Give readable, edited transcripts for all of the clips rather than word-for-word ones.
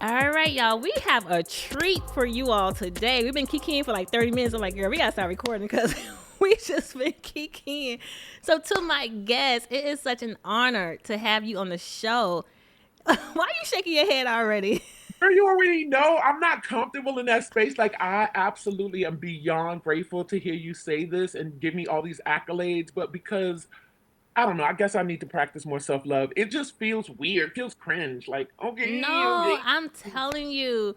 All right, y'all. We have a treat for you all today. We've been kikiing for like 30 minutes. I'm like, girl, we gotta start recording because we just been kikiing. So, to my guests, it is such an honor to have you on the show. Why are you shaking your head already? Girl, you already know I'm not comfortable in that space. Like, I absolutely am beyond grateful to hear you say this and give me all these accolades. But because I don't know, I guess I need to practice more self love. It just feels weird, feels cringe. Like, okay, No, okay, I'm telling you.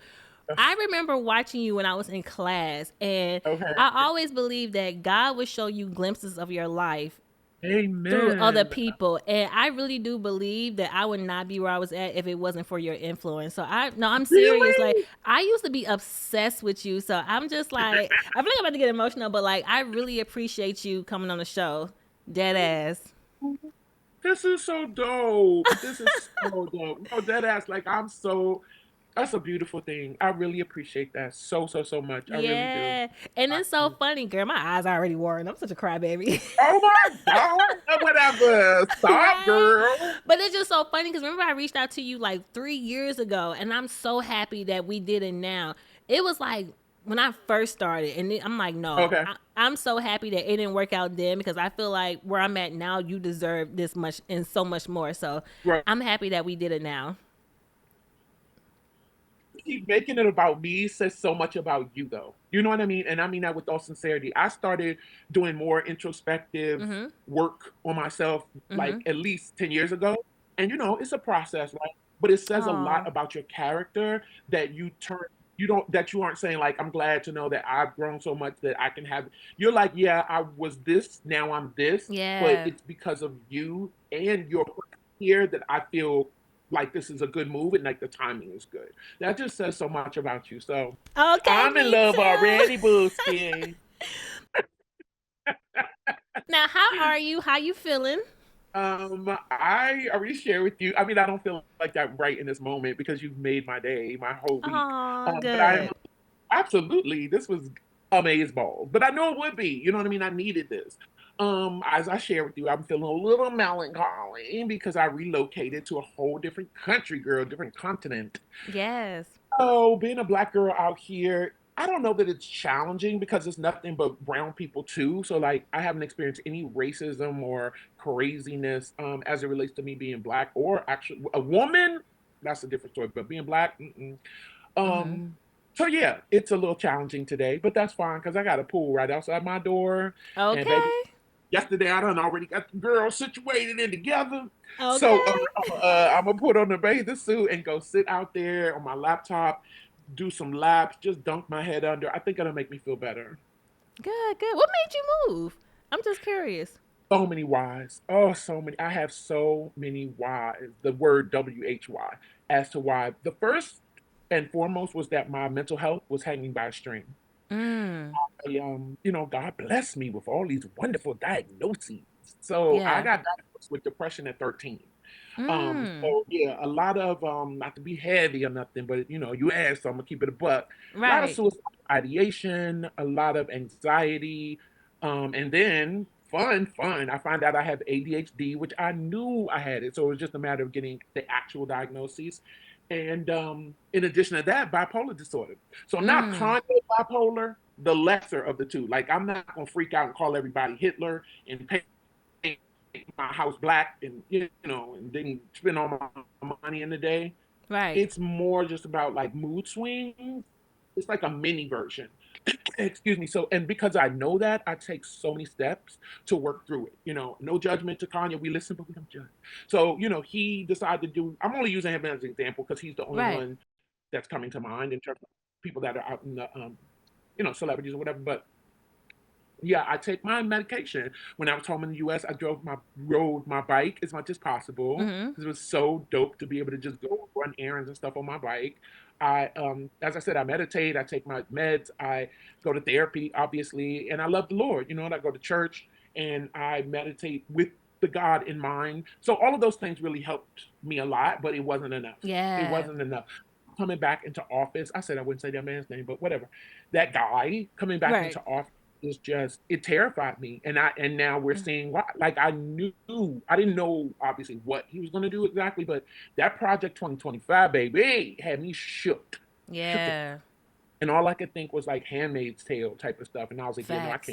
I remember watching you when I was in class, and okay. I always believed that God would show you glimpses of your life through other Amen. people, and I really do believe that I would not be where I was at if it wasn't for your influence. So I'm serious. Like, Really? I used to be obsessed with you, so I'm just like, I feel like I'm about to get emotional, but like, I really appreciate you coming on the show. Dead ass. This is so dope. This is so dope. No, dead ass. Like, that's a beautiful thing. I really appreciate that so much. I really do. Yeah, and it's so funny, girl. My eyes already watering. I'm such a crybaby. Oh my God. Whatever. Stop, Right? girl. But it's just so funny because remember I reached out to you like 3 years ago, and I'm so happy that we did it now. It was like when I first started, and then I'm like, no, Okay. I'm so happy that it didn't work out then because I feel like where I'm at now, you deserve this much and so much more. So Right. I'm happy that we did it now. Keep making it about me says so much about you, though. You know what I mean? And I mean that with all sincerity. I started doing more introspective Mm-hmm. work on myself Mm-hmm. like at least 10 years ago. And it's a process, right? But it says a lot Oh. about your character that that you aren't saying like I'm glad to know that I've grown so much that I can have. You're like, yeah, I was this, now I'm this, but Yeah. it's because of you and your here that I feel like this is a good move and like the timing is good. That just says so much about you. So Okay, I'm in me love too. already, Booski. Now, how are you? How you feeling? I already shared with you. I mean, I don't feel like that right in this moment because you've made my day, my whole week. Oh, But I'm good. absolutely, this was amaze balls. But I know it would be. You know what I mean? I needed this. As I shared with you, I'm feeling a little melancholy because I relocated to a whole different country, girl, different continent. Yes. Oh, being a black girl out here, I don't know that it's challenging because it's nothing but brown people too. So like I haven't experienced any racism or craziness as it relates to me being black or actually a woman. That's a different story. But being black, mm-mm. Mm-hmm. um, so yeah, it's a little challenging today, but that's fine because I got a pool right outside my door, and baby, Okay. yesterday I done already got the girls situated and together. So Okay. I'm gonna put on the bathing suit and go sit out there on my laptop, do some laps, just dunk my head under. I think it'll make me feel better. Good, good. What made you move? I'm just curious. So many whys. Oh, so many. I have so many whys. The word WHY as to why. The first and foremost was that my mental health was hanging by a string. Mm. God blessed me with all these wonderful diagnoses. So I Yeah. got diagnosed with depression at 13. Mm. So yeah, a lot of not to be heavy or nothing, but you asked, so I'm gonna keep it a buck. A lot of Right. suicidal ideation, a lot of anxiety, and then fun. I find out I have ADHD, which I knew I had it. So it was just a matter of getting the actual diagnosis. And in addition to that, bipolar disorder. So not Mm. Kanye bipolar, the lesser of the two. Like I'm not gonna freak out and call everybody Hitler and paint my house black and and then spend all my money in the day. Right. It's more just about like mood swings. It's like a mini version. Excuse me. So, and because I know that, I take so many steps to work through it. No judgment to Kanye. We listen, but we don't judge. So, he decided to do. I'm only using him as an example because he's the only Right. one that's coming to mind in terms of people that are out in the celebrities or whatever. But yeah, I take my medication. When I was home in the US, I rode my bike as much as possible Mm-hmm. because it was so dope to be able to just go run errands and stuff on my bike. As I said, I meditate, I take my meds, I go to therapy, obviously, and I love the Lord. And I go to church and I meditate with the God in mind. So all of those things really helped me a lot, but it wasn't enough. It Yeah. wasn't enough. Coming back into office, I said I wouldn't say that man's name, but whatever. That guy coming back Right. into office is just it terrified me, and now we're seeing why. Like I didn't know obviously what he was going to do exactly, but that Project 2025 baby had me shook. Yeah. And all I could think was like Handmaid's Tale type of stuff, and I was like, yeah, no, Facts.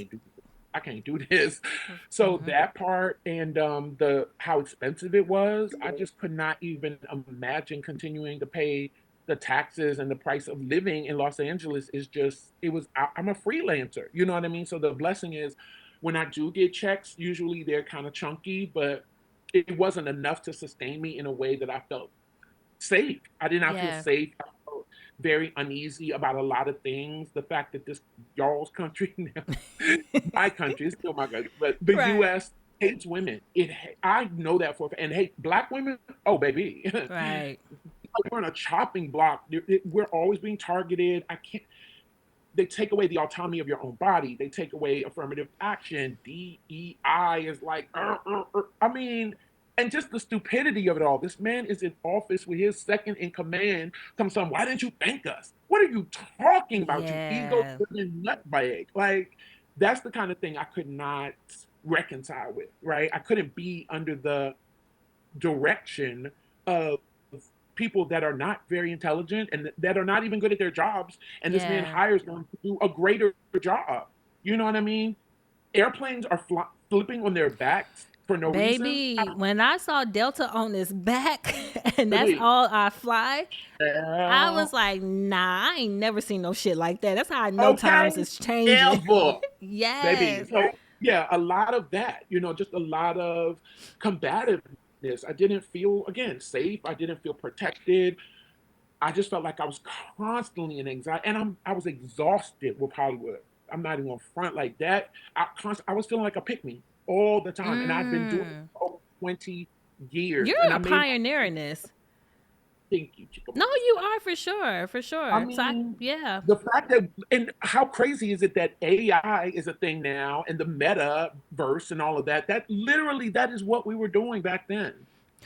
I can't do this. So Mm-hmm. that part and the how expensive it was, I just could not even imagine continuing to pay the taxes and the price of living in Los Angeles is just it was I'm a freelancer, you know what I mean? So the blessing is when I do get checks, usually they're kind of chunky, but it wasn't enough to sustain me in a way that I felt safe. I did not feel Yeah. safe. I felt very uneasy about a lot of things. The fact that this y'all's country now, my country is still my country, but the Right. U.S. hates women. I know that for and hate black women. Oh, baby, Right. like we're in a chopping block. We're always being targeted. I can't. They take away the autonomy of your own body. They take away affirmative action. DEI is like, I mean, and just the stupidity of it all. This man is in office with his second in command. Comes on, why didn't you thank us? What are you talking about? You Yeah. ego-driven nutbag. Like, that's the kind of thing I could not reconcile with, right? I couldn't be under the direction of people that are not very intelligent and that are not even good at their jobs. And this man Yeah. hires them to do a greater job. You know what I mean? Airplanes are flipping on their backs for no reason. Baby, when I saw Delta on his back and that's Baby, all I fly, I yeah, was like, nah, I ain't never seen no shit like that. That's how I know okay, times is changing. ever, baby. Yes. So yeah, a lot of that, just a lot of combativeness. I didn't feel again safe. I didn't feel protected. I just felt like I was constantly in anxiety, and I was exhausted with Hollywood. I'm not even on front like that. I was feeling like a pick me all the time, and I've been doing it Mm. for over 20 years, You're and I a made my pioneer in this. thank you, Chica No, Mama. you are for sure. For I sure. So mean, yeah. the fact that and how crazy is it that AI is a thing now, and the metaverse and all of that? That literally that is what we were doing back then.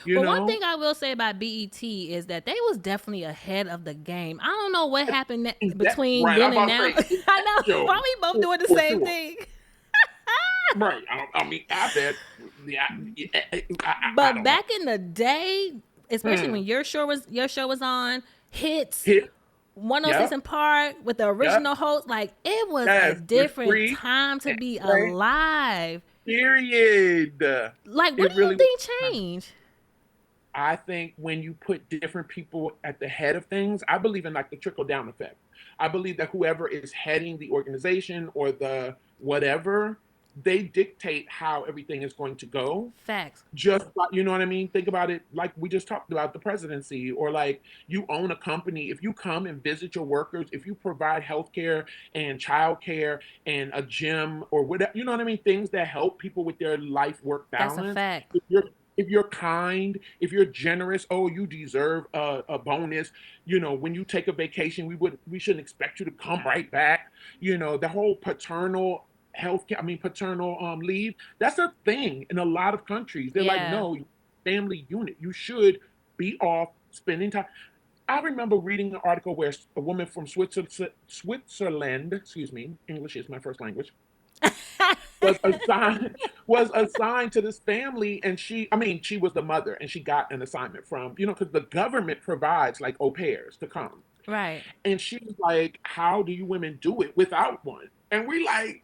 You Well, one know, thing I will say about BET is that they was definitely ahead of the game. I don't know what happened is that between right? I'm then and about to now. say is I that know. show Why we both doing the for same sure. thing? Right. I mean, I bet. Yeah. I But don't know. back in the day, especially Hmm. when your show was on, hits Hit. 106 Yep. in Park with the Yep. original host, like it was a Yes. With different free. time to be Okay. alive. Period. Like, what It do you really was. think changed? I think when you put different people at the head of things, I believe in like the trickle down effect. I believe that whoever is heading the organization or the whatever, they dictate how everything is going to go. Facts. Just like, you know what I mean? Think about it like we just talked about the presidency, or like you own a company. If you come and visit your workers, if you provide healthcare and childcare and a gym or whatever, you know what I mean? Things that help people with their life work That's a balance. fact. If you're kind, if you're generous, oh, you deserve a bonus. When you take a vacation, we shouldn't expect you to come right back. The whole paternal health care, I mean paternal leave, that's a thing in a lot of countries. They're like, Yeah. no, family unit. You should be off spending time. I remember reading an article where a woman from Switzerland, excuse me, English is my first language, was assigned was assigned to this family, and she was the mother, and she got an assignment from because the government provides like au pairs to come, Right. and she was like, how do you women do it without one? And we like,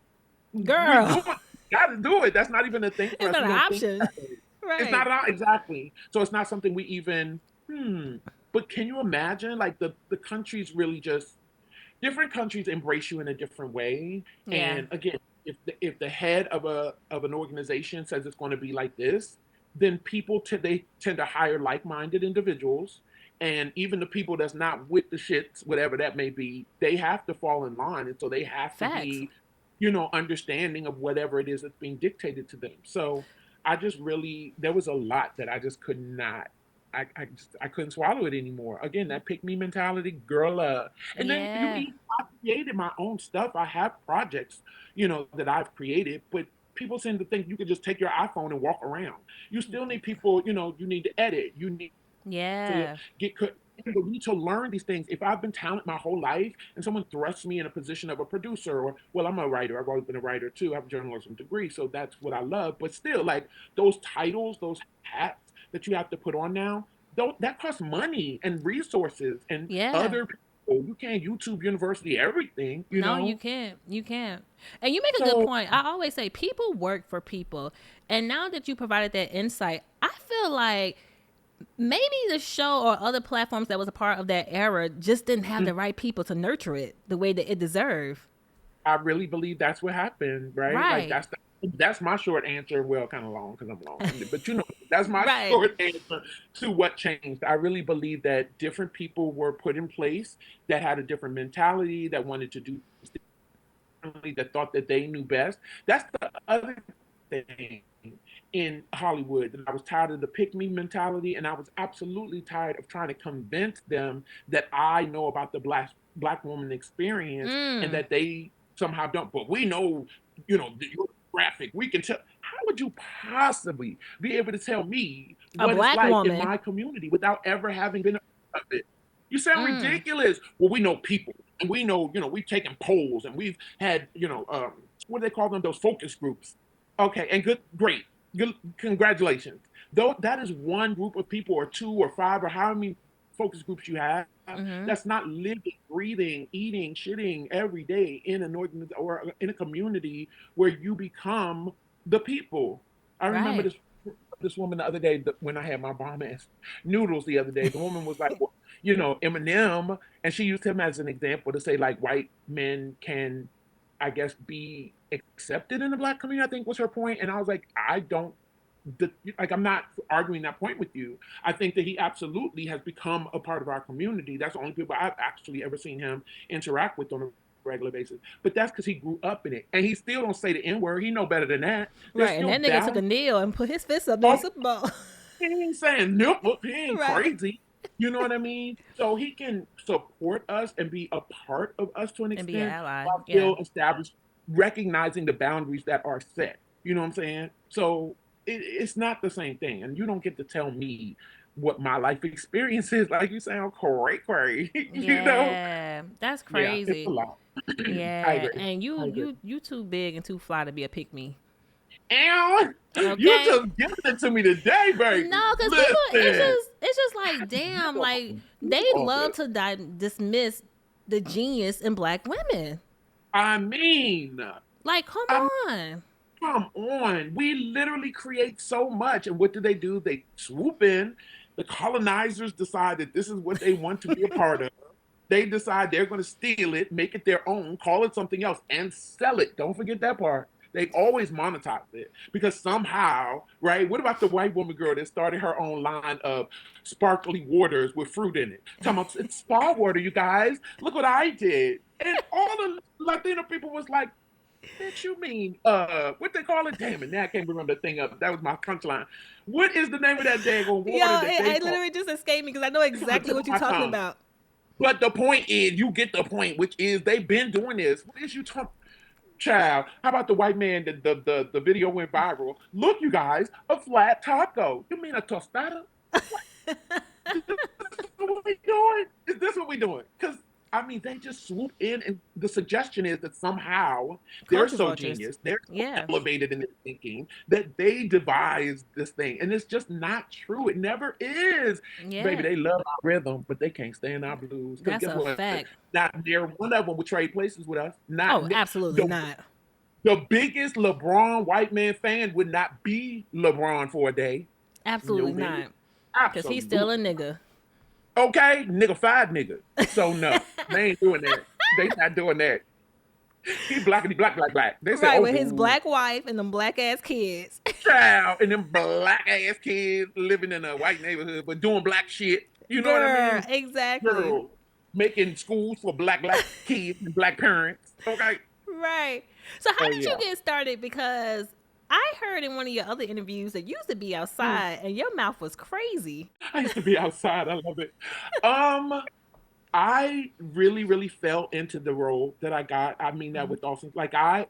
we Girl. do it, got to do it. That's not even a thing for It's us. not We an don't think option. that way. It's Right. not exactly. So it's not something we even but can you imagine like the countries really just different countries embrace you in a different way. Yeah. And again, if the head of an organization says it's going to be like this, then they tend to hire like-minded individuals, and even the people that's not with the shits, whatever that may be, they have to fall in line, and so they have to Facts. be, understanding of whatever it is that's being dictated to them. So I just really there was a lot that I just could not. I couldn't swallow it anymore. Again, that pick me mentality, girl. And then Yeah. I created my own stuff. I have projects, that I've created, but people seem to think you could just take your iPhone and walk around. You still need people, you need to edit. You need to Yeah. get we need to learn these things. If I've been talented my whole life and someone thrusts me in a position of a producer, or, well, I'm a writer. I've always been a writer too. I have a journalism degree, so that's what I love. But still, like those titles, those hats that you have to put on now, don't that costs money and resources and Yeah. other people. You can't YouTube University everything, you No, you know. can't. You can't. And you make a good So point. I always say people work for people. And now that you provided that insight, I feel like maybe the show or other platforms that was a part of that era just didn't have the right people to nurture it the way that it deserved. I really believe that's what happened, right? Like Right. that's my short answer. Well, kind of long because I'm long-winded, but that's my Right. short answer to what changed. I really believe that different people were put in place that had a different mentality, that wanted to do things differently, that thought that they knew best. That's the other thing in Hollywood, that I was tired of the pick me mentality, and I was absolutely tired of trying to convince them that I know about the black woman experience and Mm. that they somehow don't. But we know, you're graphic. We can tell. How would you possibly be able to tell me A what it's black like in woman. my community without ever having been a part of it? You sound Mm. ridiculous. Well, we know people, and we know, we've taken polls, and we've had, what do they call them? Those focus groups. Okay, and great, good, congratulations. Though that is one group of people, or two, or five, or how many focus groups you have. Mm-hmm. That's not living, breathing, eating, shitting every day in an organization or in a community where you become the people. I remember Right. this woman the other day, when I had my bomb ass noodles the other day. The woman was like, well, Eminem, and she used him as an example to say like white men can, I guess, be accepted in the black community. I think was her point, and I was like, I don't. Like, I'm not arguing that point with you. I think that he absolutely has become a part of our community. That's the only people I've actually ever seen him interact with on a regular basis. But that's because he grew up in it, and he still don't say the N word. He know better than that. There's Right. And still that nigga took a bound. kneel and put his fist up during Oh, Super Bowl. he ain't saying nope. He ain't Right. crazy. You know what I mean? So he can support us and be a part of us to an And be an extent, ally. while Yeah. still recognizing the boundaries that are set. You know what I'm saying? So it's not the same thing, and you don't get to tell me what my life experience is. Like, you sound cray. Yeah. That's Yeah, it's a crazy. lot. I Yeah. agree. And I you agree. you you too big and too fly to be a pick me. Ow! You Okay? just giving it to me today, baby. No, because people, Listen, it's just like, you damn, like don't they do all love this. to dismiss the genius in black women. I mean, Like, come I'm on. come on. We literally create so much. And what do? They swoop in. The colonizers decide that this is what they want to be a part of. They decide they're going to steal it, make it their own, call it something else, and sell it. Don't forget that part. They always monetize it because somehow, right? What about the white woman girl that started her own line of sparkly waters with fruit in it? Talking about it's spa water, you guys. Look what I did. And all the Latino people was like, bitch, you mean what they call it? Damn it, now I can't remember the thing up. That was my punchline. What is the name of that daggone Yo, water that they it call? literally just escaped me because I know It's on the exactly tip of what you're my talking tongue. about. But the point is, you get the point, which is they've been doing this. What is you talking, child? How about the white man? The video went viral. Look, you guys, a flat taco. You mean a tostada? What? This is what we doing? Is this what we doing? Because I mean, they just swoop in, and the suggestion is that somehow they're Culture so vultures. genius, they're so Yeah. elevated in their thinking that they devised this thing, and it's just not true. It never is, baby. Yeah. They love our rhythm, but they can't stand our blues. Because That's guess a what? fact. Not near one of them would trade places with us. Not Oh, absolutely the not. the biggest LeBron white man fan would not be LeBron for a day. No, Absolutely baby. not. Because he's still a Absolutely. nigga. Okay, nigga, five niggas. So no, they ain't doing that. They not doing that. He blackity black. They say, Right, oh with his boo, black wife and them black ass kids. child, and them black ass kids living in a white neighborhood but doing black shit. You know what I Girl, mean? exactly. Girl, making schools for black kids and black parents. Okay. Right. So how So did you yeah. get started? Because I heard in one of your other interviews that you used to be outside and your mouth was crazy. I used to be outside. I love it. Um, I really, really fell into the role that I got. I mean that Mm-hmm. with Dawson.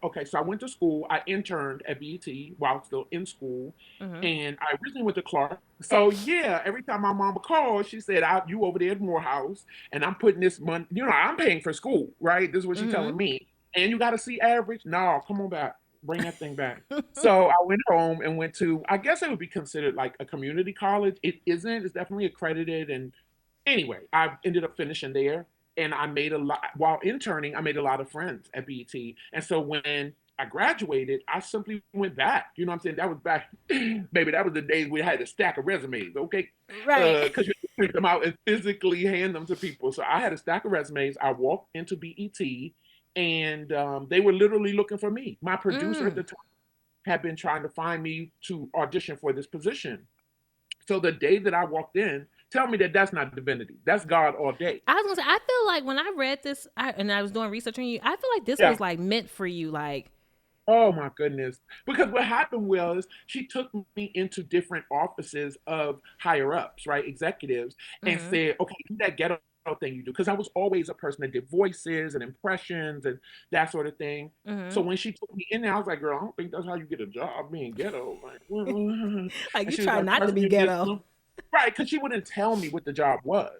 Okay, so I went to school. I interned at BET while still in school. Mm-hmm. And I originally went to Clark. So yeah, every time my mama called, she said, you over there at Morehouse, and I'm putting this money, I'm paying for school, right? This is what she's Mm-hmm. telling me. And you gotta see average. No, come on back. Bring that thing back. So I went home and went to, I guess it would be considered like a community college. It isn't, it's definitely accredited. And anyway, I ended up finishing there, and I made a lot while interning. I made a lot of friends at BET, and so when I graduated, I simply went back. You know what I'm saying? That was back, baby. That was the days we had a stack of resumes, okay? Right. Because you had to print them out and physically hand them to people. So I had a stack of resumes. I walked into BET, and they were literally looking for me. My producer at Mm. the time had been trying to find me to audition for this position. So the day that I walked in, tell me that that's not divinity. That's God all day. I was gonna say, I feel like when I read this and I was doing research on you, I feel like this Yeah. was like meant for you. Like, Oh my goodness. Because what happened was she took me into different offices of higher ups, right? Executives, and mm-hmm. said, okay, do that ghetto thing you do. Because I was always a person that did voices and impressions and that sort of thing. So Mm-hmm. when she took me in there, I was like, girl, I don't think that's how you get a job being ghetto. Like, and Like you she was try like, not to trust be me on this ghetto. one. Right, because she wouldn't tell me what the job was.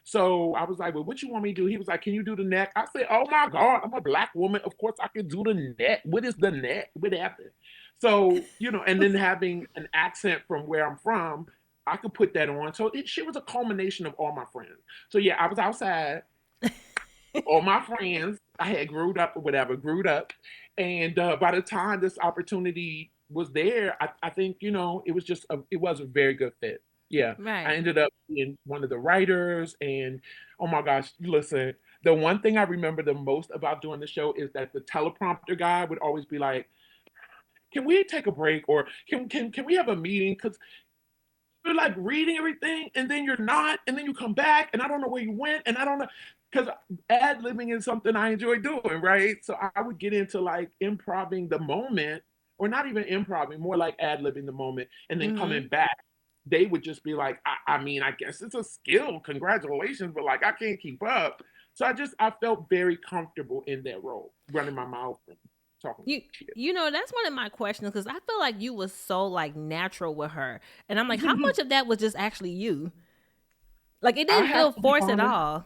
So I was like, well, what you want me to do? He was like, can you do the neck? I said, oh my God, I'm a black woman. Of course I can do the neck. What is the neck? What happened? So, and then having an accent from where I'm from, I could put that on. So she was a culmination of all my friends. So yeah, I was outside, all my friends, I had grewed up or whatever, grewed up. And by the time this opportunity was there, I think, it was a very good fit. Yeah. I Right. ended up being one of the writers. And oh my gosh, listen, the one thing I remember the most about doing the show is that the teleprompter guy would always be like, can we take a break, or can we have a meeting? Because you're like reading everything and then you're not, and then you come back and I don't know where you went, and I don't know, because ad libbing is something I enjoy doing, right? So I would get into like improving the moment, or not even improving, more like ad libbing the moment, and then Mm-hmm. coming back. They would just be like, I mean, I guess it's a skill, congratulations, but like I can't keep up. So I felt very comfortable in that role, running my mouth and talking You shit. you know that's one of my questions because I feel like you was so like natural with her, and I'm like, how much of that was just actually you? Like it I didn't have feel to be forced at honest. all.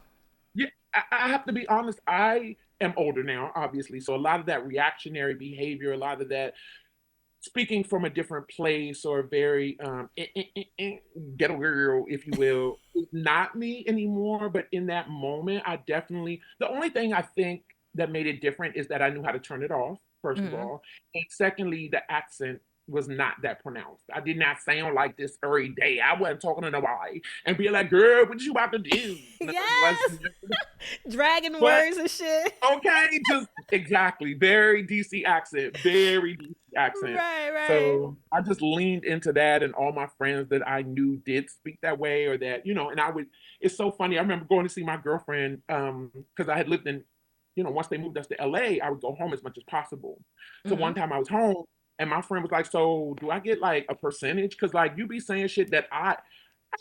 Yeah, I have to be honest. I am older now, obviously. So a lot of that reactionary behavior, a lot of that speaking from a different place, or very ghetto girl, if you will, is not me anymore. But in that moment, the only thing I think that made it different is that I knew how to turn it off, first of Mm-hmm. all. And secondly, the accent was not that pronounced. I did not sound like this every day. I wasn't talking to nobody and be like, girl, what you about to do? No, it Yes, wasn't. dragging But words and shit. okay, just exactly. Very DC accent, very DC accent. Right, right. So I just leaned into that, and all my friends that I knew did speak that way, or that, and it's so funny. I remember going to see my girlfriend, because I had lived in, once they moved us to LA, I would go home as much as possible. So Mm-hmm. one time I was home, and my friend was like, so do I get like a percentage? Because like you be saying shit that I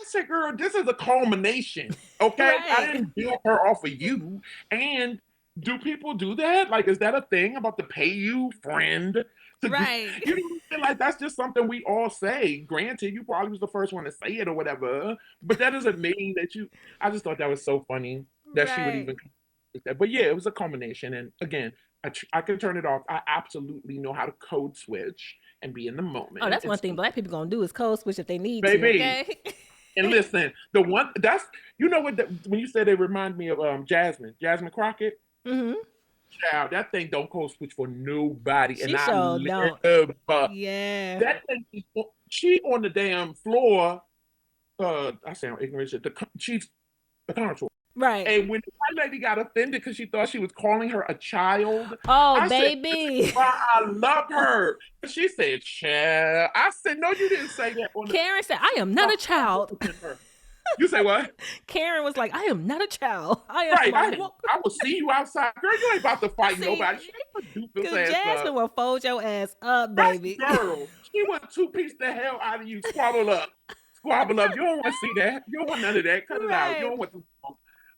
said, girl, this is a culmination. Okay. I Right, didn't build her off of you. And do people do that? Like, is that a thing about to pay you, friend? right. You know what I'm saying? Like, that's just something we all say. Granted, you probably was the first one to say it or whatever, but that doesn't mean that I just thought that was so funny that she would Right. even with that. But yeah, it was a culmination. And again, I can turn it off. I absolutely know how to code switch and be in the Oh, moment that's and one thing speak, black people gonna do is code switch if they need to. baby. Okay. And listen, the one that's what when you said it remind me of Jasmine Crockett. Mm-hmm. Child, that thing don't code switch for nobody, and She I sure don't. love her. Yeah. That thing, she on the damn floor. I sound ignorant. She's the control. Right. And when the white lady got offended because she thought she was calling her a child, Oh, I said, baby. "Why I love her." She said, "Child." I said, "No, you didn't say that on the." Karen said, I am not a child. Her. You say what? Karen was like, I am not a child. I am Right. a I will see you outside. Girl, you ain't about to fight see, nobody. Shut your doofus because ass Jasmine up. will fold your ass up, That's baby. girl. She would two-piece the hell out of you. Squabble up. Squabble up. You don't want to see that. You don't want none of that. Cut it out. You Right. don't want to.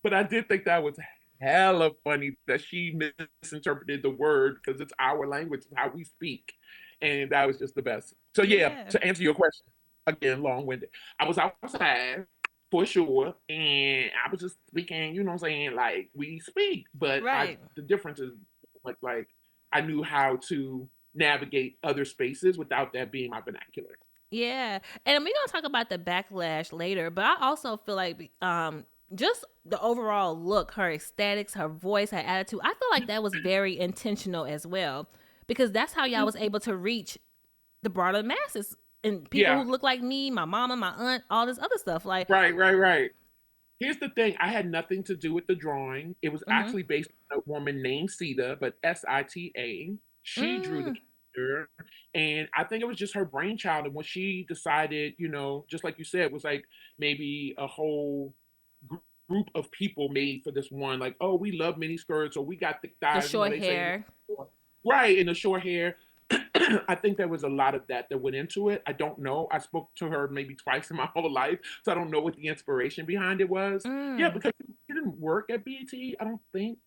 But I did think that was hella funny that she misinterpreted the word because it's our language, it's how we speak. And that was just the best. So yeah, Yeah. to answer your question, again, long-winded. I was outside for sure, and I was just speaking, you know what I'm saying, like we speak, but I Right. the difference is like I knew how to navigate other spaces without that being my vernacular. Yeah. And we're gonna talk about the backlash later, but I also feel like just the overall look, her aesthetics, her voice, her attitude, I feel like that was very intentional as well. Because that's how y'all was able to reach the broader masses and people Yeah, who look like me, my mama, my aunt, all this other stuff. Like, right. Here's the thing, I had nothing to do with the drawing. It was mm-hmm, actually based on a woman named Cita, but Sita. She drew the mm, character, and I think it was just her brainchild. And when she decided, just like you said, it was like maybe a whole gr- group of people made for this one. Like, oh, we love mini skirts, or we got thick the thighs. short They say hair. right in the short hair. I think there was a lot of that that went into it. I don't know. I spoke to her maybe twice in my whole life, so I don't know what the inspiration behind it was. Yeah, Mm, because she didn't work at BET, I don't think.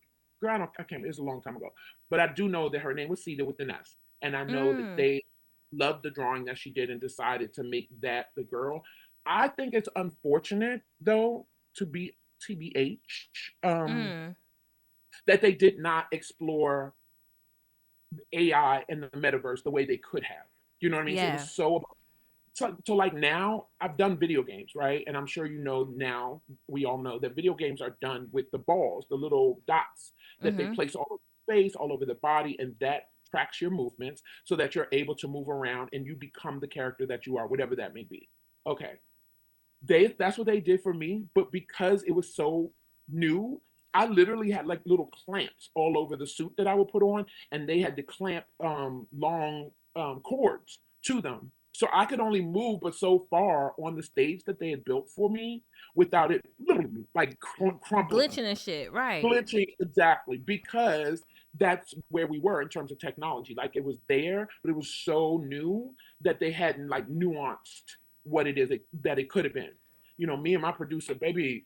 Girl, I can't. It was a long time ago, but I do know that her name was Cedar with an S, and I know that mm, they loved the drawing that she did and decided to make that the girl. I think it's unfortunate though to be TBH, mm. that they did not explore AI and the metaverse the way they could have. You know what I mean? So it was Yeah. so like now I've done video games, right? And I'm sure you know now, we all know that video games are done with the balls, the little dots that they Mm-hmm. place all over the face, all over the body, and that tracks your movements so that you're able to move around and you become the character that you are, whatever that may be. Okay. That's what they did for me, but because it was so new, I literally had like little clamps all over the suit that I would put on, and they had to clamp long cords to them. So I could only move but so far on the stage that they had built for me without it literally like crumpling, Glitching and shit. Right. glitching exactly because that's where we were in terms of technology. Like it was there, but it was so new that they hadn't like nuanced what it is that it could have been. Me and my producer, baby,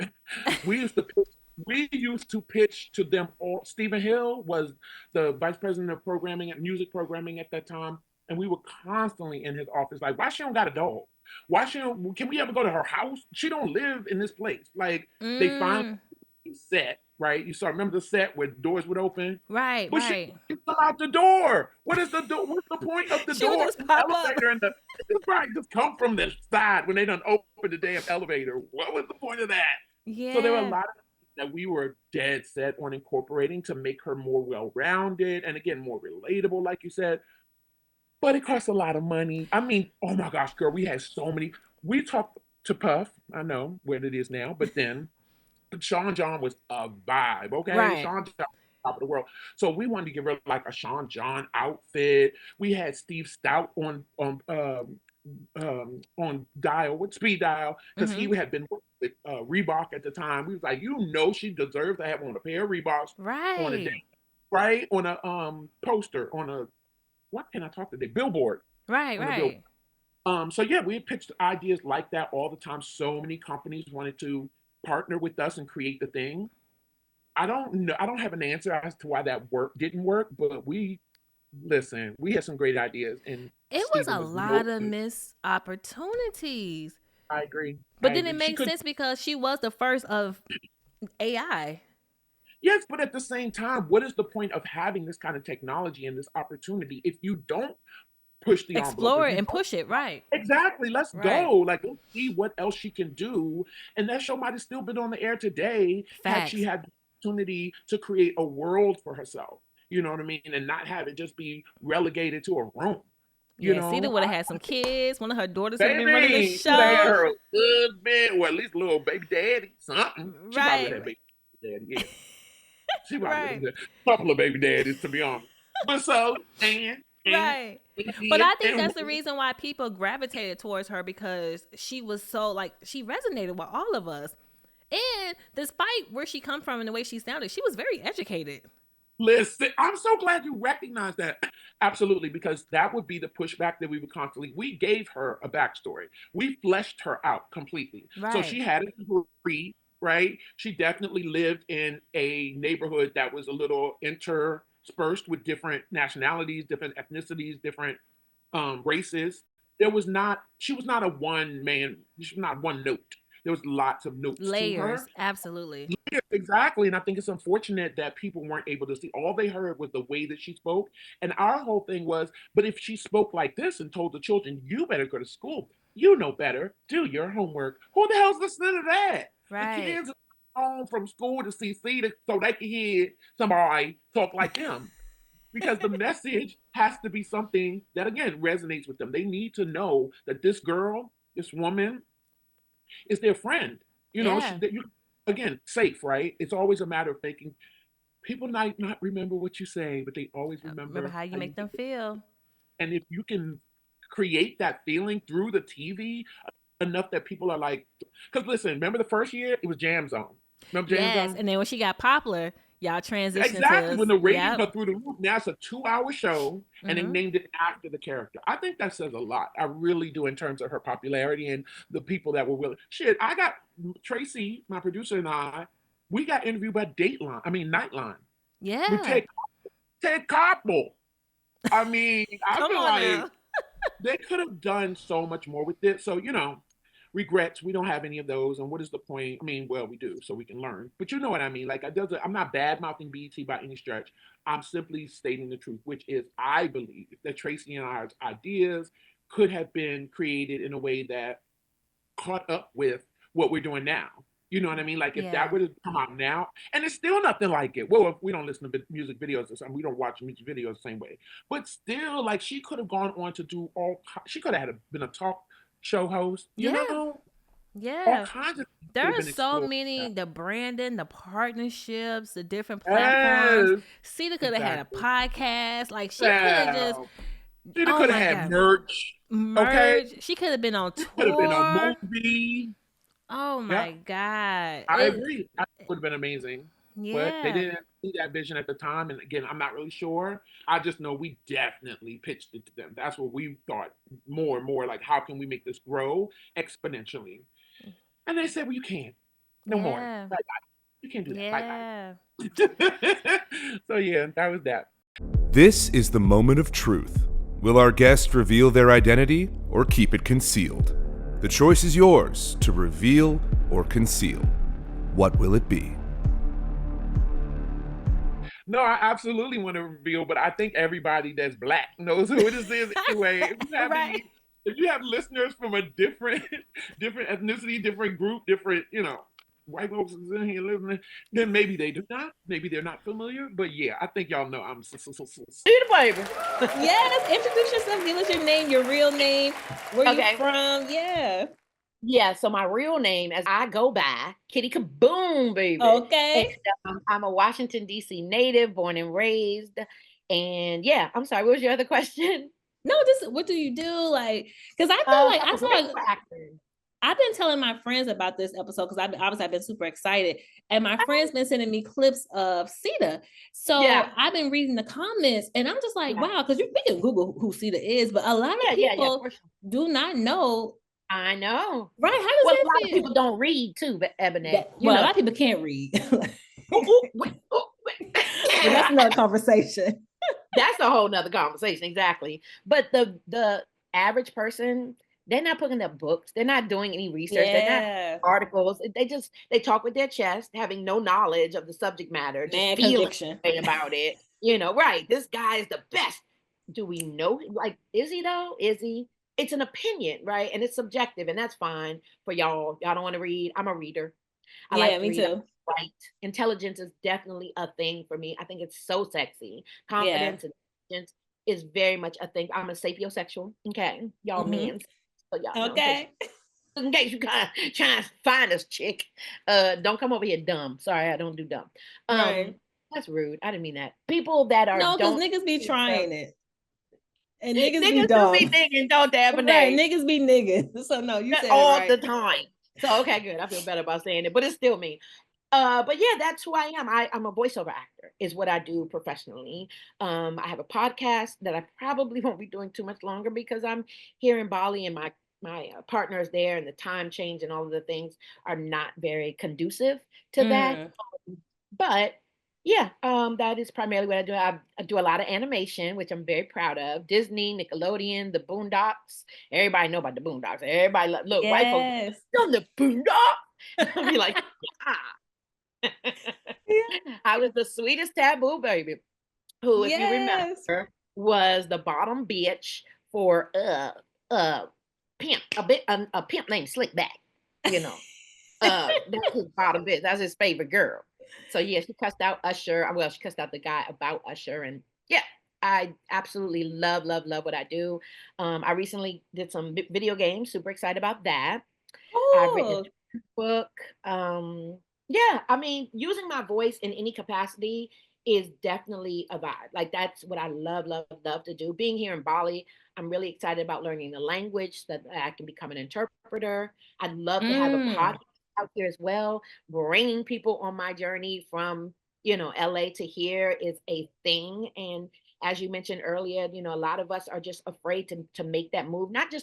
we used to pitch, we used to pitch to them all. Stephen Hill was the vice president of programming and music programming at that time, and we were constantly in his office like, why she don't got a dog? Why she don't? Can we ever go to her house? She don't live in this place. Like they finally Mm. set, right? You saw remember the set where doors would open? Right, But she right. come out the door. What is the door? What's the point of the She would door? just pop up. Elevator and the right just come from the side when they don't open the damn elevator. What was the point of that? So there were a Yeah. lot of things that we were dead set on incorporating to make her more well-rounded and again more relatable, like you said. But it costs a lot of money. I mean, oh my gosh, girl, we had so many. We talked to Puff. I know where it is now, but then Sean John was a vibe, okay? Right. Sean John was top of the world. So we wanted to give her like a Sean John outfit. We had Steve Stout on dial with speed dial because he Mm-hmm. had been with Reebok at the time. We was like, she deserves to have on a pair of Reeboks on a day, Right. right? On a poster on a what can I talk today? Billboard Right, on a billboard. right. So yeah, we pitched ideas like that all the time. So many companies wanted to partner with us and create the thing. I don't know. I don't have an answer as to why that work didn't work, but we listen. We had some great ideas, and It was Stephen a was no. lot of missed opportunities. I agree. I But then it agree. She makes could. sense because she was the first of AI. Yes, but at the same time, what is the point of having this kind of technology and this opportunity if you don't push the envelope? Explore If it you and don't push it. Right. exactly, let's Right. go. Like, let's see what else she can do. And that show might have still been on the air today had she Facts. had the opportunity to create a world for herself. You know what I mean? And not have it just be relegated to a room. You Yeah, Cita know, would have had some kids. One of her daughters could have been running the baby, she would have had show. her husband or at least a little baby daddy, something. She probably would Right. have baby daddy, yeah. She probably would have Right. had a couple of baby daddies, to be honest. But so, and, Right. But and, I think and that's the reason why people gravitated towards her because she was so like she resonated with all of us. And despite where she come from and the way she sounded, she was very educated. listen, I'm so glad you recognize that. Absolutely, because that would be the pushback that we would constantly. We gave her a backstory. We fleshed her out completely. So Right. she had a degree. right? She definitely lived in a neighborhood that was a little interspersed with different nationalities, different ethnicities, different races. She was not a one man, she was not one note. There was lots of notes to her. Layers, absolutely. Yeah, exactly. And I think it's unfortunate that people weren't able to see. All they heard was the way that she spoke. And our whole thing was, but if she spoke like this and told the children, you better go to school, you know better, do your homework. Who the hell's listening to that? The Right. kids are home from school to see Cita so they can hear somebody talk like them. Because the message has to be something that, again, resonates with them. They need to know that this girl, this woman, is their friend. You know, Yeah. again, safe, right? It's always a matter of making people might not remember what you say, but they always Remember remember how you how you make them make it. feel. And if you can create that feeling through the TV enough that people are like, because listen, remember the first year it was Jam Zone. Remember Jam Yes. Zone? And then when she got popular, y'all transitioned Exactly. to, When the ratings yep. are through the roof, now it's a 2 hour show and they Mm-hmm. named it after the character. I think that says a lot. I really do in terms of her popularity and the people that were willing. Shit, I got Tracy, my producer, and we got interviewed by Nightline with Yeah. Ted Koppel. I mean, I Come feel on like now. they could have done so much more with it. So, regrets, we don't have any of those. And what is the point? I mean, well, we do, so we can learn. But you know what I mean? Like, I'm not bad mouthing BET by any stretch. I'm simply stating the truth, which is I believe that Tracy and I's ideas could have been created in a way that caught up with what we're doing now. You know what I mean? Like if that Yeah. were to come out now, and it's still nothing like it. Well, if we don't listen to music videos or something, we don't watch music videos the same way. But still, like she could have gone on to do she could have been a talk show host. Yeah. All Yeah. kinds of things There could have are been so explored. many, the branding, the partnerships, the different platforms. Yes, Cita could have had a exactly. podcast. Like she could have just, Wow. She oh could have my had God, merch. Okay, merge. She could have been on she could have been a tour. movie. Oh my Yep. God. I agree. That would have been amazing. But they Yeah. didn't see that vision at the time. And again, I'm not really sure. I just know we definitely pitched it to them. That's what we thought more and more like, how can we make this grow exponentially? And they said, well, you can't. No more. Yeah. Bye bye. You can't do that. Bye Yeah. bye. So, yeah, that was that. This is the moment of truth. Will our guest reveal their identity or keep it concealed? The choice is yours to reveal or conceal. What will it be? No, I absolutely want to reveal, but I think everybody that's black knows who it is anyway. Right. If you have listeners from a different different ethnicity, different group, different, white folks is in here listening, then maybe they do not. Maybe they're not familiar. But yeah, I think y'all know I'm Cita baby. Yes. Introduce yourself. Give us your name, your real name, where you Okay. from. Yeah. Yeah, so my real name, as I go by, Kitty Kaboom, baby. Okay. And I'm a Washington, D.C. native, born and raised. And yeah, I'm sorry, what was your other question? No, just what do you do? Like, because I feel like I'm I a feel voice like actor. I've been telling my friends about this episode because I've been super excited, and my friends been sending me clips of Cita. So Yeah. I've been reading the comments, and I'm just like, Yeah. wow, because we can Google who Cita is, but a lot of people for sure. do not know. I know. Right? How does Well, that a lot of feel? people don't read too, but Ebony. A lot of people can't read. But that's another conversation. That's a whole nother conversation, exactly. But the average person, they're not putting up books, they're not doing any research, they're not articles. They talk with their chest, having no knowledge of the subject matter, just Man, feeling conviction about it. Right? This guy is the best. Do we know? Like, is he though? Is he? It's an opinion, right? And it's subjective, and that's fine for y'all. Y'all don't want to read. I'm a reader. I Yeah, like to me read. too. Right. Intelligence is definitely a thing for me. I think it's so sexy. Yeah. Confidence and intelligence is very much a thing. I'm a sapiosexual. Okay. Y'all men. So y'all know. Okay. In case you kind of trying to find us, chick. Don't come over here dumb. Sorry, I don't do dumb. Right. That's rude. I didn't mean that. People that are No, because don't niggas be trying it. And niggas be niggas dumb. do be thinking, don't they, Right, niggas be niggas. So no, you said all it right. the time. So okay, good. I feel better about saying it, but it's still me. But yeah, that's who I am. I'm a voiceover actor, is what I do professionally. I have a podcast that I probably won't be doing too much longer because I'm here in Bali and my partner is there, and the time change and all of the things are not very conducive to that. But yeah, that is primarily what I do. I do a lot of animation, which I'm very proud of. Disney, Nickelodeon, the Boondocks. Everybody know about the Boondocks. Everybody look, white folks on the Boondocks. I'll be like, I was the sweetest taboo baby, who, if you remember, was the bottom bitch for pimp, a pimp named Slickback. You know, that's his bottom bitch. That's his favorite girl. So yeah, she cussed out Usher. Well, she cussed out the guy about Usher, and yeah, I absolutely love what I do. I recently did some video games. Super excited about that. I've written a book. Yeah, I mean, using my voice in any capacity is definitely a vibe. Like that's what I love to do. Being here in Bali, I'm really excited about learning the language so that I can become an interpreter. I'd love to have a podcast out here as well. Bringing people on my journey from, LA to here is a thing. And as you mentioned earlier, a lot of us are just afraid to make that move, not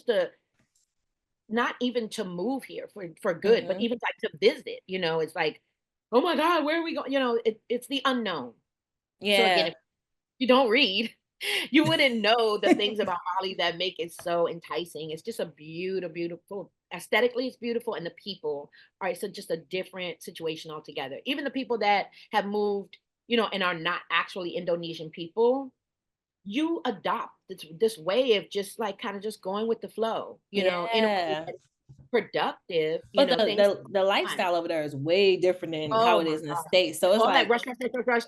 even to move here for good, but even like to visit. It's like, oh my God, where are we going? It's the unknown. Yeah. So again, if you don't read, you wouldn't know the things about Bali that make it so enticing. It's just a beautiful, aesthetically it's beautiful, and the people are so just a different situation altogether. Even the people that have moved, and are not actually Indonesian people, you adopt this way of just like kind of just going with the flow, in a way that's productive. But the lifestyle over there is way different than how it is in the States. So it's all like rush,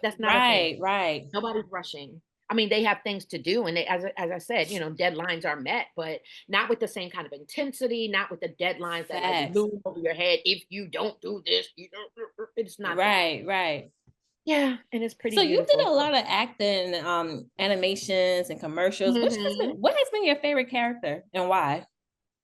that's not right, right. Nobody's rushing. I mean, they have things to do, and they, as I said, deadlines are met, but not with the same kind of intensity, not with the deadlines that like loom over your head. If you don't do this, it's not right, right. Yeah, and it's pretty. So beautiful. You did a lot of acting, animations, and commercials. What has been your favorite character and why?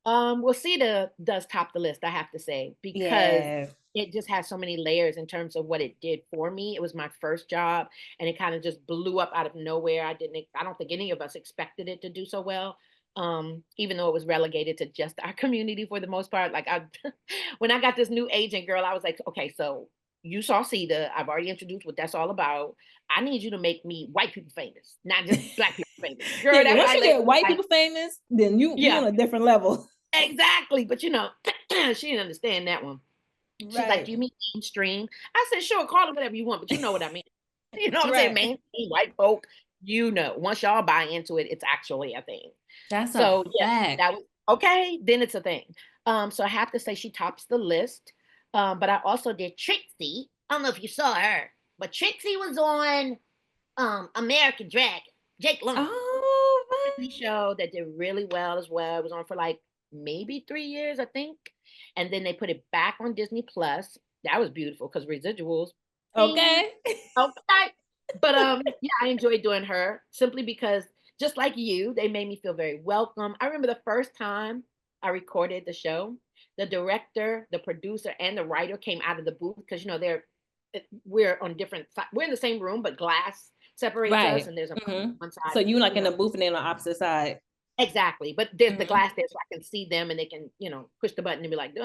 Well, Cita does top the list, I have to say, because it just has so many layers in terms of what it did for me. It was my first job, and it kind of just blew up out of nowhere. I don't think any of us expected it to do so well. Even though it was relegated to just our community for the most part. Like when I got this new agent girl, I was like, okay, so you saw Cita. I've already introduced what that's all about. I need you to make me white people famous, not just black people famous. Girl, once you get white people famous, then you're on a different level. Exactly. But she didn't understand that one. She's like, do you mean mainstream? I said, sure, call it whatever you want, but you know what I mean. You know what I'm saying? Mainstream white folk, once y'all buy into it, it's actually a thing. That's so that was okay. Then it's a thing. So I have to say she tops the list. But I also did Trixie. I don't know if you saw her, but Trixie was on American Dragon. Jake Long. Oh, show that did really well as well. It was on for like maybe 3 years, I think. And then they put it back on Disney Plus. That was beautiful because residuals. Okay. Okay. But yeah, I enjoyed doing her simply because just like you, they made me feel very welcome. I remember the first time I recorded the show, the director, the producer, and the writer came out of the booth because we're on different sides. We're in the same room, but glass separates us, and there's a one side. So you like in the booth and then on the opposite side. Exactly, but there's the glass there, so I can see them, and they can push the button and be like,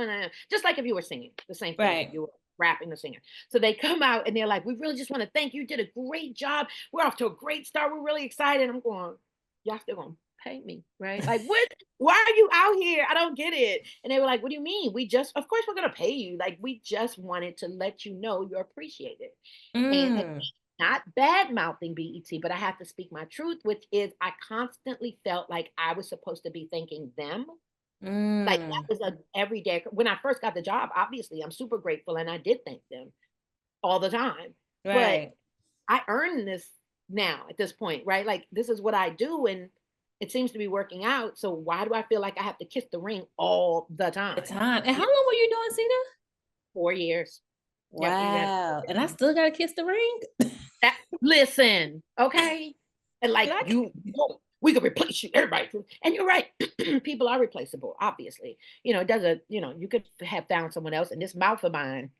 just like if you were singing the same thing. Right. You were rapping the singer. So they come out and they're like, we really just want to thank you. You did a great job. We're off to a great start. We're really excited. I'm going, y'all still gonna pay me, right? Like, what? Why are you out here? I don't get it. And they were like, what do you mean? Of course we're gonna pay you. Like, we just wanted to let you know you're appreciated. And not bad mouthing BET, but I have to speak my truth, which is I constantly felt like I was supposed to be thanking them. Like that was an everyday. When I first got the job, obviously I'm super grateful, and I did thank them all the time. Right. But I earned this now at this point, right? Like this is what I do, and it seems to be working out. So why do I feel like I have to kiss the ring all the time? And how long were you doing, Cita? 4 years. Wow. And I still gotta kiss the ring? Listen, okay? And like we could replace you, everybody. And you're right. People are replaceable, obviously. It doesn't, you could have found someone else, and this mouth of mine,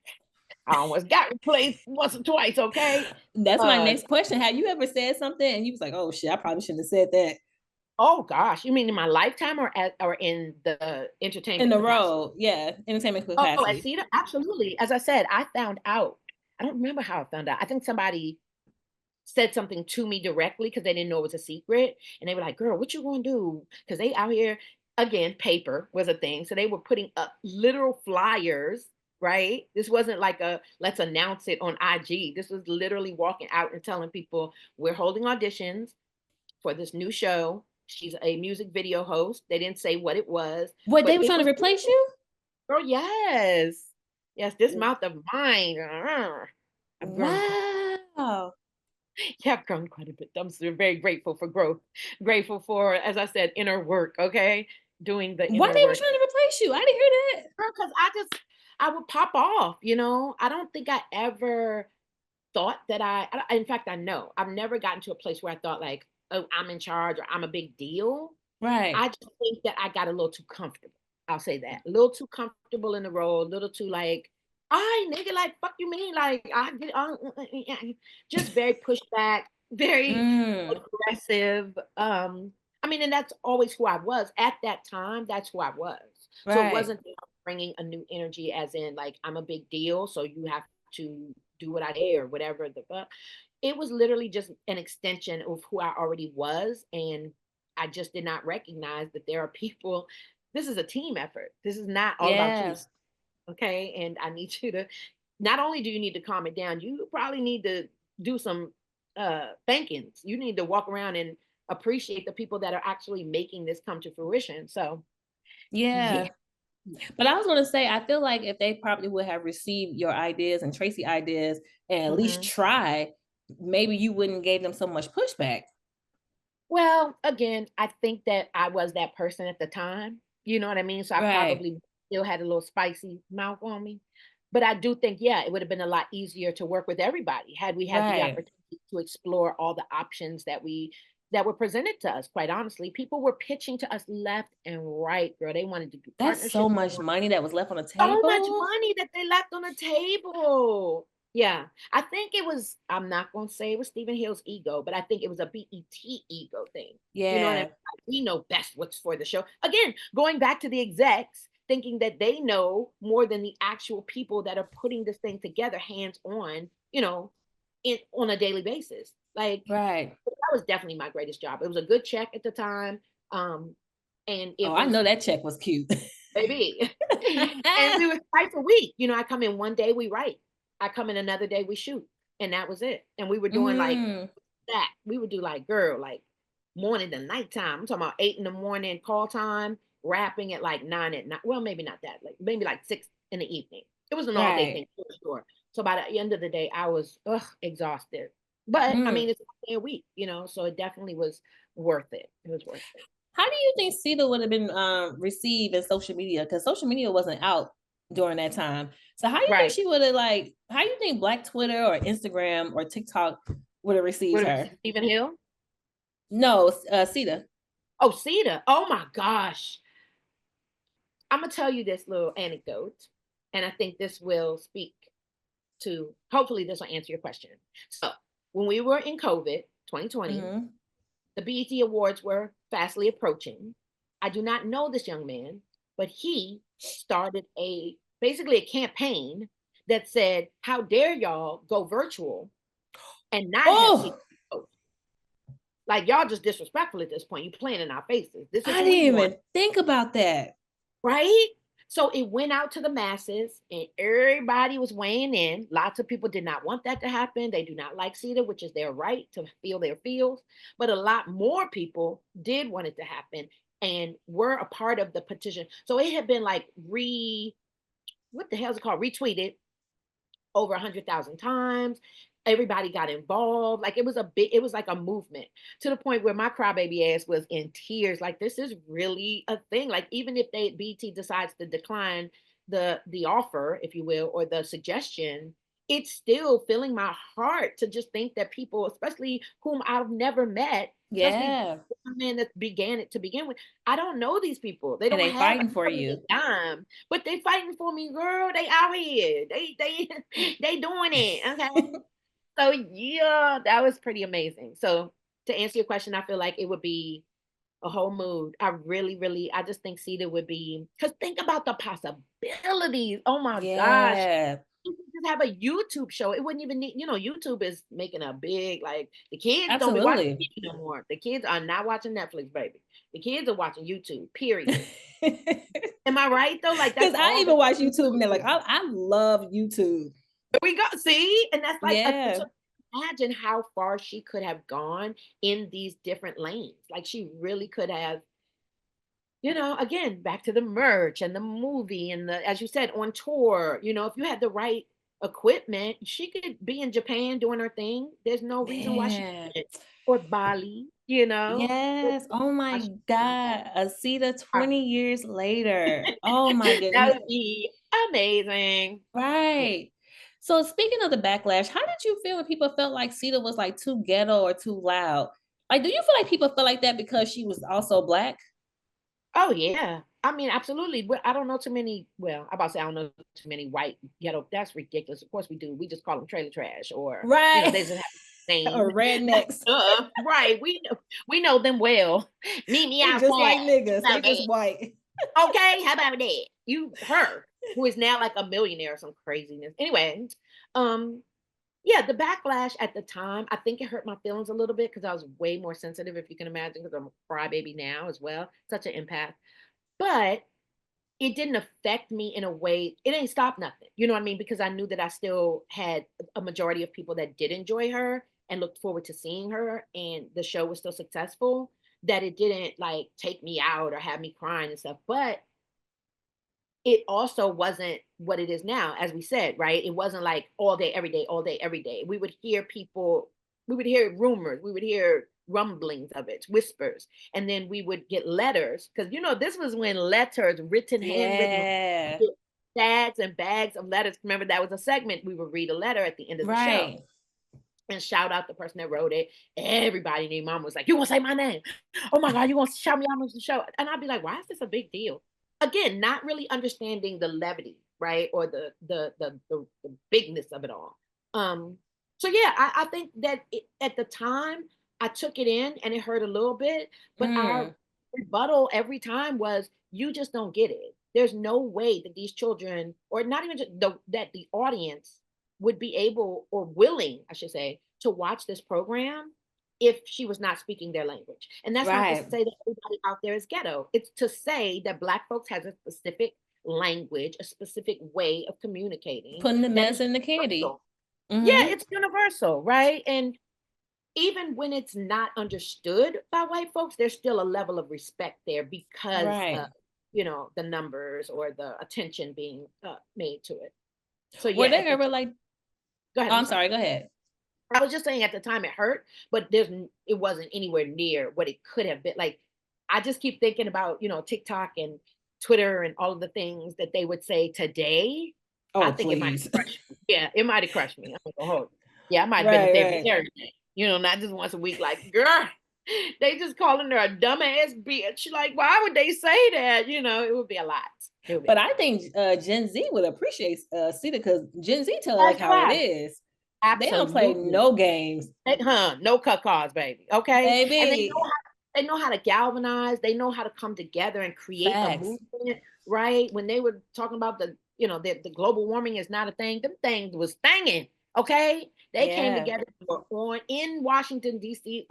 I almost got replaced once or twice, okay? That's my next question. Have you ever said something and you was like, oh shit, I probably shouldn't have said that? Oh gosh, you mean in my lifetime or in the In entertainment the capacity? role, yeah, entertainment Oh, at capacity. Cita? Absolutely. As I said, I found out. I don't remember how I found out. I think somebody said something to me directly because they didn't know it was a secret. And they were like, girl, what you gonna do? Because they out here, again, paper was a thing. So they were putting up literal flyers, right? This wasn't like a let's announce it on IG. This was literally walking out and telling people we're holding auditions for this new show. She's a music video host. They didn't say what it was, What, they but were it trying to was, replace you? girl, yes. Yes, this mouth of mine. I've grown, Wow. yeah, I've grown quite a bit. I'm so very grateful for growth. Grateful for, as I said, inner work, okay? Doing the Why inner they were work. trying to replace you? I didn't hear that. Because I would pop off, you know? I don't think I ever thought that in fact, I know I've never gotten to a place where I thought like, oh, I'm in charge or I'm a big deal. Right. I just think that I got a little too comfortable. I'll say that. A little too comfortable in the role, a little too like, all right, nigga, like, fuck you mean? Like, I get just very pushed back, very Mm, aggressive. I mean, and that's always who I was. At that time, that's who I was. So it right. wasn't that I was bringing a new energy as in like, I'm a big deal, so you have to do what I say or whatever the fuck. It was literally just an extension of who I already was, and I just did not recognize that there are people. This is a team effort. This is not all about you, Yes. okay? And I need you to, not only do you need to calm it down, you probably need to do some thankings. You need to walk around and appreciate the people that are actually making this come to fruition. So yeah. Yeah. But I was going to say, I feel like if they probably would have received your ideas and Tracy ideas and at least Mhm. try, maybe you wouldn't give them so much pushback. Well, again, I think that I was that person at the time. You know what I mean? So I Right. probably still had a little spicy mouth on me. But I do think, yeah, it would have been a lot easier to work with everybody had we had the Right. opportunity to explore all the options that were presented to us. Quite honestly, people were pitching to us left and right, girl. They wanted to do That's so partnerships. much money that was left on the So much table. money that they left on the table. Yeah, I think it was, I'm not going to say it was Stephen Hill's ego, but I think it was a BET ego thing. You know what I mean? Yeah. Like, we know best what's for the show. Again, going back to the execs, thinking that they know more than the actual people that are putting this thing together hands on, on a daily basis. Like, Right. that was definitely my greatest job. It was a good check at the time. Um, and Oh, it I was, know that check was cute. baby. And we was twice a week. I come in one day, we write. I come in another day, we shoot. And that was it. And we were doing like Mm, that. We would do like, girl, like morning to nighttime. I'm talking about 8 in the morning call time, rapping at like 9 at night. Well, maybe not that, like maybe like 6 in the evening. It was an all day right. thing for sure. So by the end of the day, I was exhausted. But I Mm. mean, it's a day a week, so it definitely was worth it. It was worth it. How do you think Cita would have been received in social media? Because social media wasn't out during that time. So how do you think Right. she would have how do you think Black Twitter or Instagram or TikTok would have received What her? Stephen Hill? No, Cita. Oh, Cedar. Oh my gosh. I'm gonna tell you this little anecdote, and I think this will speak to, hopefully this will answer your question. So when we were in COVID 2020, Hmm. the BET Awards were fastly approaching. I do not know this young man, but he started basically a campaign that said, "How dare y'all go virtual and not have Oh, seats?" Like, y'all just disrespectful at this point. You playing in our faces. This is I who we didn't want. even think about that. Right? So it went out to the masses and everybody was weighing in. Lots of people did not want that to happen. They do not like CETA, which is their right to feel their feels. But a lot more people did want it to happen and were a part of the petition. So it had been like what the hell is it called? Retweeted over 100,000 times. Everybody got involved. Like it was like a movement to the point where my crybaby ass was in tears. Like, this is really a thing. Like, even if BT decides to decline the offer, if you will, or the suggestion, it's still filling my heart to just think that people, especially whom I've never met, especially Yeah. the men that began it to begin with, I don't know these people. They And don't they have fighting for you. a dime, but they fighting for me, girl. They out here. They they doing it. Okay. So yeah, that was pretty amazing. So to answer your question, I feel like it would be a whole mood. I really, really, I just think Cita would be, because think about the possibilities. Oh my gosh. Yeah, You could just have a YouTube show. It wouldn't even need, YouTube is making a big, like, the kids don't be watching absolutely. TV no more. The kids are not watching Netflix, baby. The kids are watching YouTube, period. Am I right though? Like, that's Because I all even that watch YouTube and they're like, I love YouTube. we go. See? And that's like, Yeah. so imagine how far she could have gone in these different lanes. Like, she really could have, again, back to the merch and the movie and as you said, on tour, if you had the right equipment, she could be in Japan doing her thing. There's no reason why she Man. couldn't. Or Bali. There's Yes. Oh why my she couldn't. God. Asita 20 years later. Oh my That goodness. would be amazing. Right. So speaking of the backlash, how did you feel when people felt like Cita was like too ghetto or too loud? Like, do you feel like people feel like that because she was also Black? Oh yeah. I mean, absolutely. But I don't know too many. Well, I'm about to say I don't know too many white ghetto. That's ridiculous. Of course we do. We just call them trailer trash, or Right. they just have a name. Or rednecks. Right. We know them well. Meet me They just outside. like niggas. How They about that? just white. Okay, how about that? Her, who is now like a millionaire or some craziness. Anyway, um, yeah, the backlash at the time, I think it hurt my feelings a little bit because I was way more sensitive, if you can imagine, because I'm a crybaby now as well. Such an empath. But it didn't affect me in a way, it ain't stop nothing. You know what I mean? Because I knew that I still had a majority of people that did enjoy her and looked forward to seeing her, and the show was still successful, that it didn't like take me out or have me crying and stuff. But it also wasn't what it is now, as we said, right? It wasn't like all day, every day, all day, every day. We would hear rumors, we would hear rumblings of it, whispers, and then we would get letters. Because this was when letters, handwritten, Yeah. bags and bags of letters. Remember, that was a segment. We would read a letter at the end of the show Right. and shout out the person that wrote it. Everybody named mom was like, "You gonna say my name? Oh my God, you gonna shout me out on the show?" And I'd be like, "Why is this a big deal?" Again, not really understanding the levity, right, or the bigness of it all. So yeah, I think that at the time I took it in and it hurt a little bit, but our Mm. rebuttal every time was, "You just don't get it. There's no way that these children, or not even just that the audience would be able or willing, I should say, to watch this program if she was not speaking their language." And that's not to Right. say that everybody out there is ghetto. It's to say that Black folks has a specific language, a specific way of communicating Putting the that mess is in the candy. universal. Yeah, Hmm. it's universal, right? And even when it's not understood by white folks, there's still a level of respect there because of, Right. the numbers or the attention being made to it. So Were yeah, they ever like, go ahead. oh, I'm I'm sorry. sorry, go ahead. I was just saying at the time it hurt, but it wasn't anywhere near what it could have been. Like, I just keep thinking about, TikTok and Twitter and all of the things that they would say today. I Oh, think it might please. have crushed me. Yeah, it might have crushed me. I'm like, oh, yeah, I might have been Right, there right. every day, not just once a week. Like, girl, they just calling her a dumbass bitch. Like, why would they say that? It would be a lot. It would be a But lot. I think Gen Z would appreciate Cita because Gen Z tell it like That's how it right. is. They don't play Absolutely. no games, No cut cards, baby. Okay. And baby. they know how to galvanize, they know how to come together and create a Facts. movement, right? When they were talking about the global warming is not a thing, them things was thinging. Okay. They came Yeah. together in Washington, DC,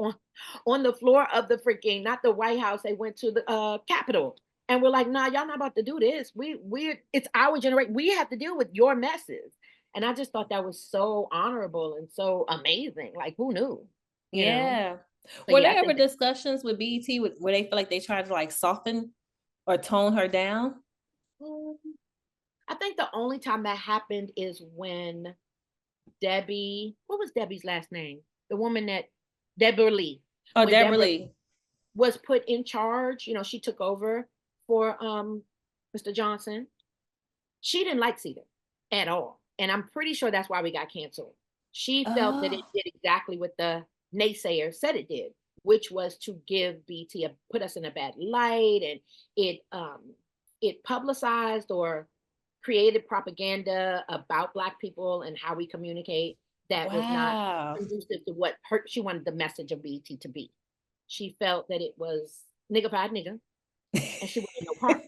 on the floor of the freaking, not the White House. They went to the Capitol. And we're like, nah, y'all not about to do this. It's our generation. We have to deal with your messes. And I just thought that was so honorable and so amazing. Like, who knew? You know? Yeah. So Were yeah, I there ever think discussions with BET where they feel like they tried to like soften or tone her down? mm, I think the only time that happened is when Debbie, what was Debbie's last name? The woman that Deborah Lee, Oh, when Deborah Deborah Lee. was put in charge, she took over for Mr. Johnson. She didn't like Cedar at all. And I'm pretty sure that's why we got canceled. She felt that it Oh, did exactly what the naysayer said it did, which was to give BT put us in a bad light, and it publicized or created propaganda about Black people and how we communicate that was not wow. conducive to what she wanted the message of BT to be. She felt that it was nigga-fied nigga, and she wanted no part.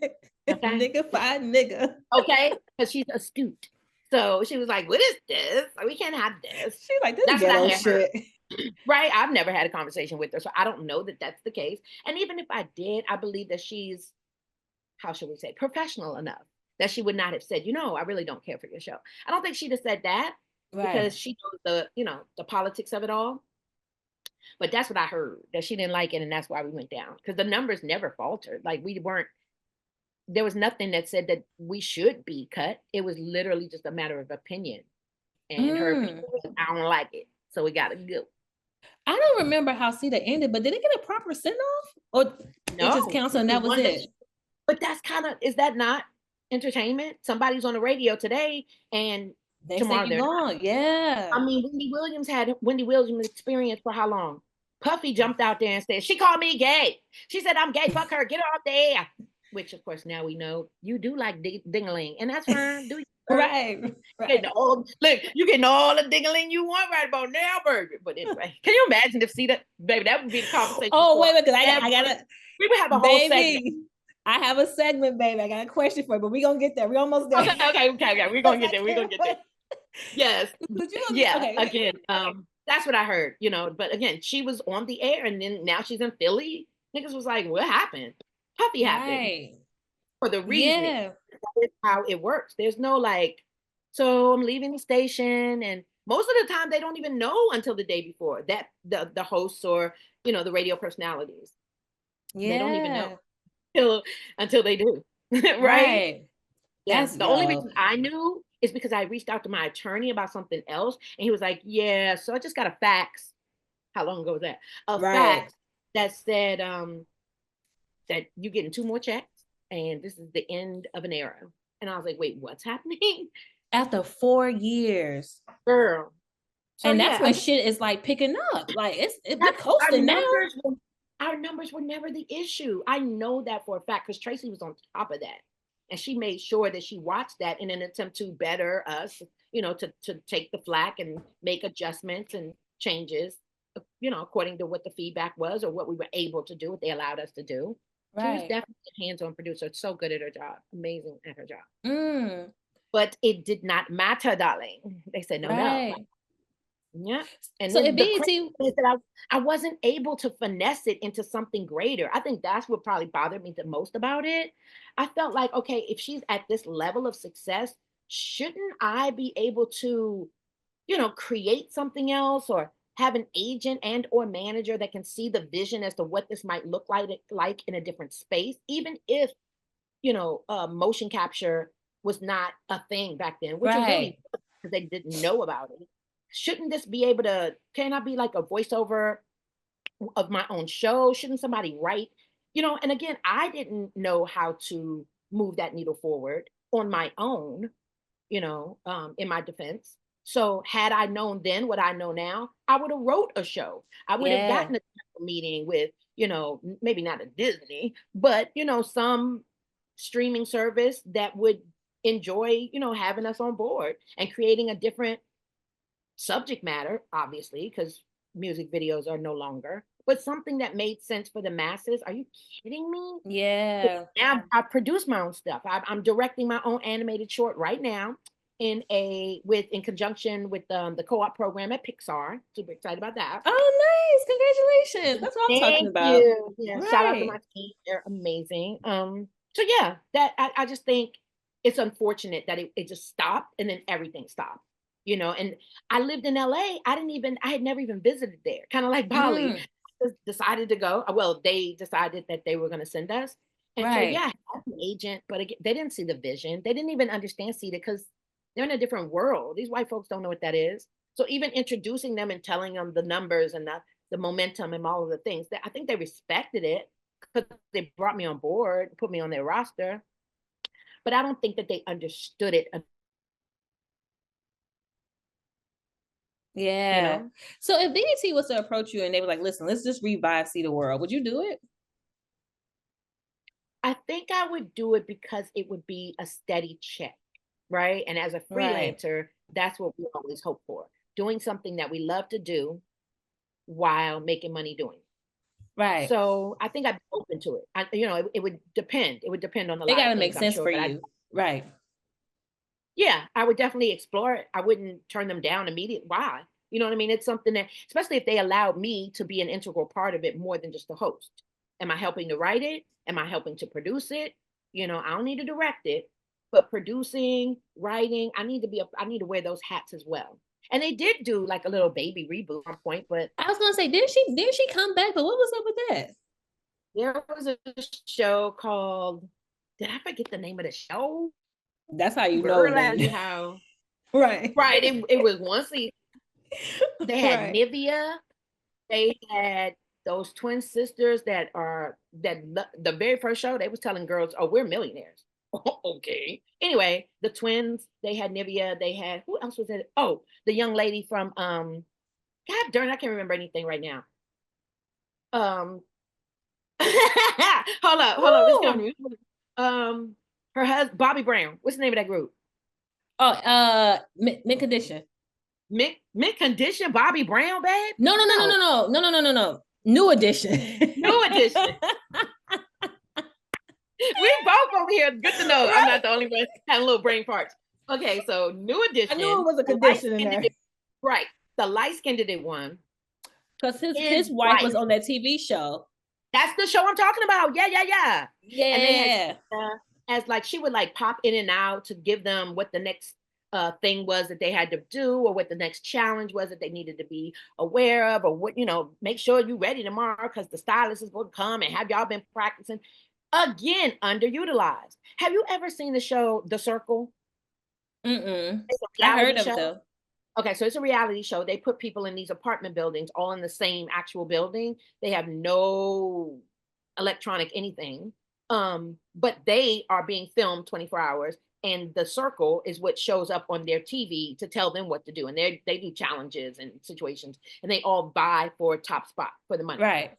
Okay? Nigga-fied nigga. Okay? Because she's astute. So she was like, what is this? Like, we can't have this. She's like, this That's what I ghetto had shit. Right? I've never had a conversation with her, so I don't know that that's the case. And even if I did, I believe that she's, how should we say, professional enough that she would not have said, I really don't care for your show. I don't think she'd have said that because she knows the politics of it all. But that's what I heard, that she didn't like it, and that's why we went down. Because the numbers never faltered. Like, there was nothing that said that we should be cut. It was literally just a matter of opinion. And her opinion was, I don't like it, so we gotta go. I don't remember how Cita ended, but did it get a proper send-off? Or no, it just canceled and that was it? But that's is that not entertainment? Somebody's on the radio today and tomorrow they're gone. Yeah. I mean, Wendy Williams experience for how long? Puffy jumped out there and said, she called me gay. She said, I'm gay, fuck her, get her off there. Which, of course, now we know you do like ding-a-ling, and that's fine. Right. You getting all the ding-a-ling you want right about now, baby. But anyway, can you imagine if Cita, baby, that would be the conversation. Oh, wait, because I gotta. We would have a whole segment. I have a segment, baby. I got a question for you, but we're gonna get there. We're almost there. Okay. We're gonna get there. Yes. Again, that's what I heard, but again, she was on the air and then now she's in Philly. Niggas was like, what happened? Puppy happened. For the reason. Yeah. That is how it works. There's no like, so I'm leaving the station, and most of the time they don't even know until the day before that the hosts or, the radio personalities. Yeah. They don't even know until they do. Right? Yes. The only reason I knew is because I reached out to my attorney about something else, and he was like, yeah, so I just got a fax. How long ago was that? Fax that said that you're getting 2 more checks, and this is the end of an era. And I was like, wait, what's happening? After 4 years. Girl. So, and that's when shit is like picking up. Like, we're coasting now. Our numbers were never the issue. I know that for a fact because Tracy was on top of that. And she made sure that she watched that in an attempt to better us, to take the flack and make adjustments and changes, according to what the feedback was or what we were able to do, what they allowed us to do. Right. She was definitely a hands-on producer. So good at her job. Amazing at her job. But it did not matter, darling. They said, no. Yeah. And so the crazy is that I wasn't able to finesse it into something greater. I think that's what probably bothered me the most about it. I felt like, okay, if she's at this level of success, shouldn't I be able to, create something else or have an agent and or manager that can see the vision as to what this might look like in a different space, even if, motion capture was not a thing back then, which was really because they didn't know about it. Shouldn't this be able to, can I be like a voiceover of my own show? Shouldn't somebody write, and again, I didn't know how to move that needle forward on my own, in my defense. So had I known then what I know now, I would have wrote a show. I would have gotten a meeting with, maybe not a Disney, but, some streaming service that would enjoy, having us on board and creating a different subject matter, obviously, because music videos are no longer, but something that made sense for the masses. Are you kidding me? Yeah. Now I produce my own stuff. I'm directing my own animated short right now in conjunction with the co-op program at Pixar. Super excited about that. Oh, nice. Congratulations. That's what I'm talking about. Yeah. Right. Shout out to my team. They're amazing. So yeah, that I just think it's unfortunate that it just stopped and then everything stopped. And I lived in LA. I had never even visited there. Kind of like Bali. Just decided to go. Well, they decided that they were going to send us. And so, yeah, I had an agent, but again, they didn't see the vision. They didn't even understand Cita because they're in a different world. These white folks don't know what that is. So even introducing them and telling them the numbers and the momentum and all of the things, I think they respected it because they brought me on board, put me on their roster. But I don't think that they understood it. Yeah. So if BET was to approach you and they were like, listen, let's just revive See the World, would you do it? I think I would do it because it would be a steady check, right? And as a freelancer, that's what we always hope for. Doing something that we love to do while making money doing it. Right. So I think I'd be open to it. It would depend. It would depend on a They lot got of to make things, I'm sense sure. for But you. Right. yeah, I would definitely explore it. I wouldn't turn them down immediately. Why? You know what I mean? It's something that, especially if they allowed me to be an integral part of it more than just the host. Am I helping to write it? Am I helping to produce it? I don't need to direct it, but producing, writing, I need to wear those hats as well. And they did do like a little baby reboot at one point, but I was gonna say, didn't she come back? But what was up with that? there was a show called, did I forget the name of the show? That's how you know Girl, then. how Right. right. It was one season. They had Right. Nivea. They had those twin sisters that the very first show they was telling girls, "Oh, we're millionaires." Okay. Anyway, the twins. They had Nivea. They had, who else was it? Oh, the young lady from God darn, I can't remember anything right now. Hold up. It's coming. Her husband, Bobby Brown. What's the name of that group? Oh, mint condition. Mint condition, Bobby Brown, babe. No. New edition. New edition. We both over here. Good to know. Right? I'm not the only one having a little brain farts. Okay, so New edition. I knew it was a condition in there. Right. The light-skinned one. Because his wife was on that TV show. That's the show I'm talking about. Yeah. Yeah. And they had, as like, she would like pop in and out to give them what the next thing was that they had to do, or what the next challenge was that they needed to be aware of, or what, make sure you're ready tomorrow because the stylist is going to come, and have y'all been practicing? Again, underutilized. Have you ever seen the show The Circle? I heard of it though. Okay, so it's a reality show. They put people in these apartment buildings, all in the same actual building. They have no electronic anything, but they are being filmed 24 hours. And the circle is what shows up on their TV to tell them what to do. And they do challenges and situations, and they all vie for a top spot for the money. Right.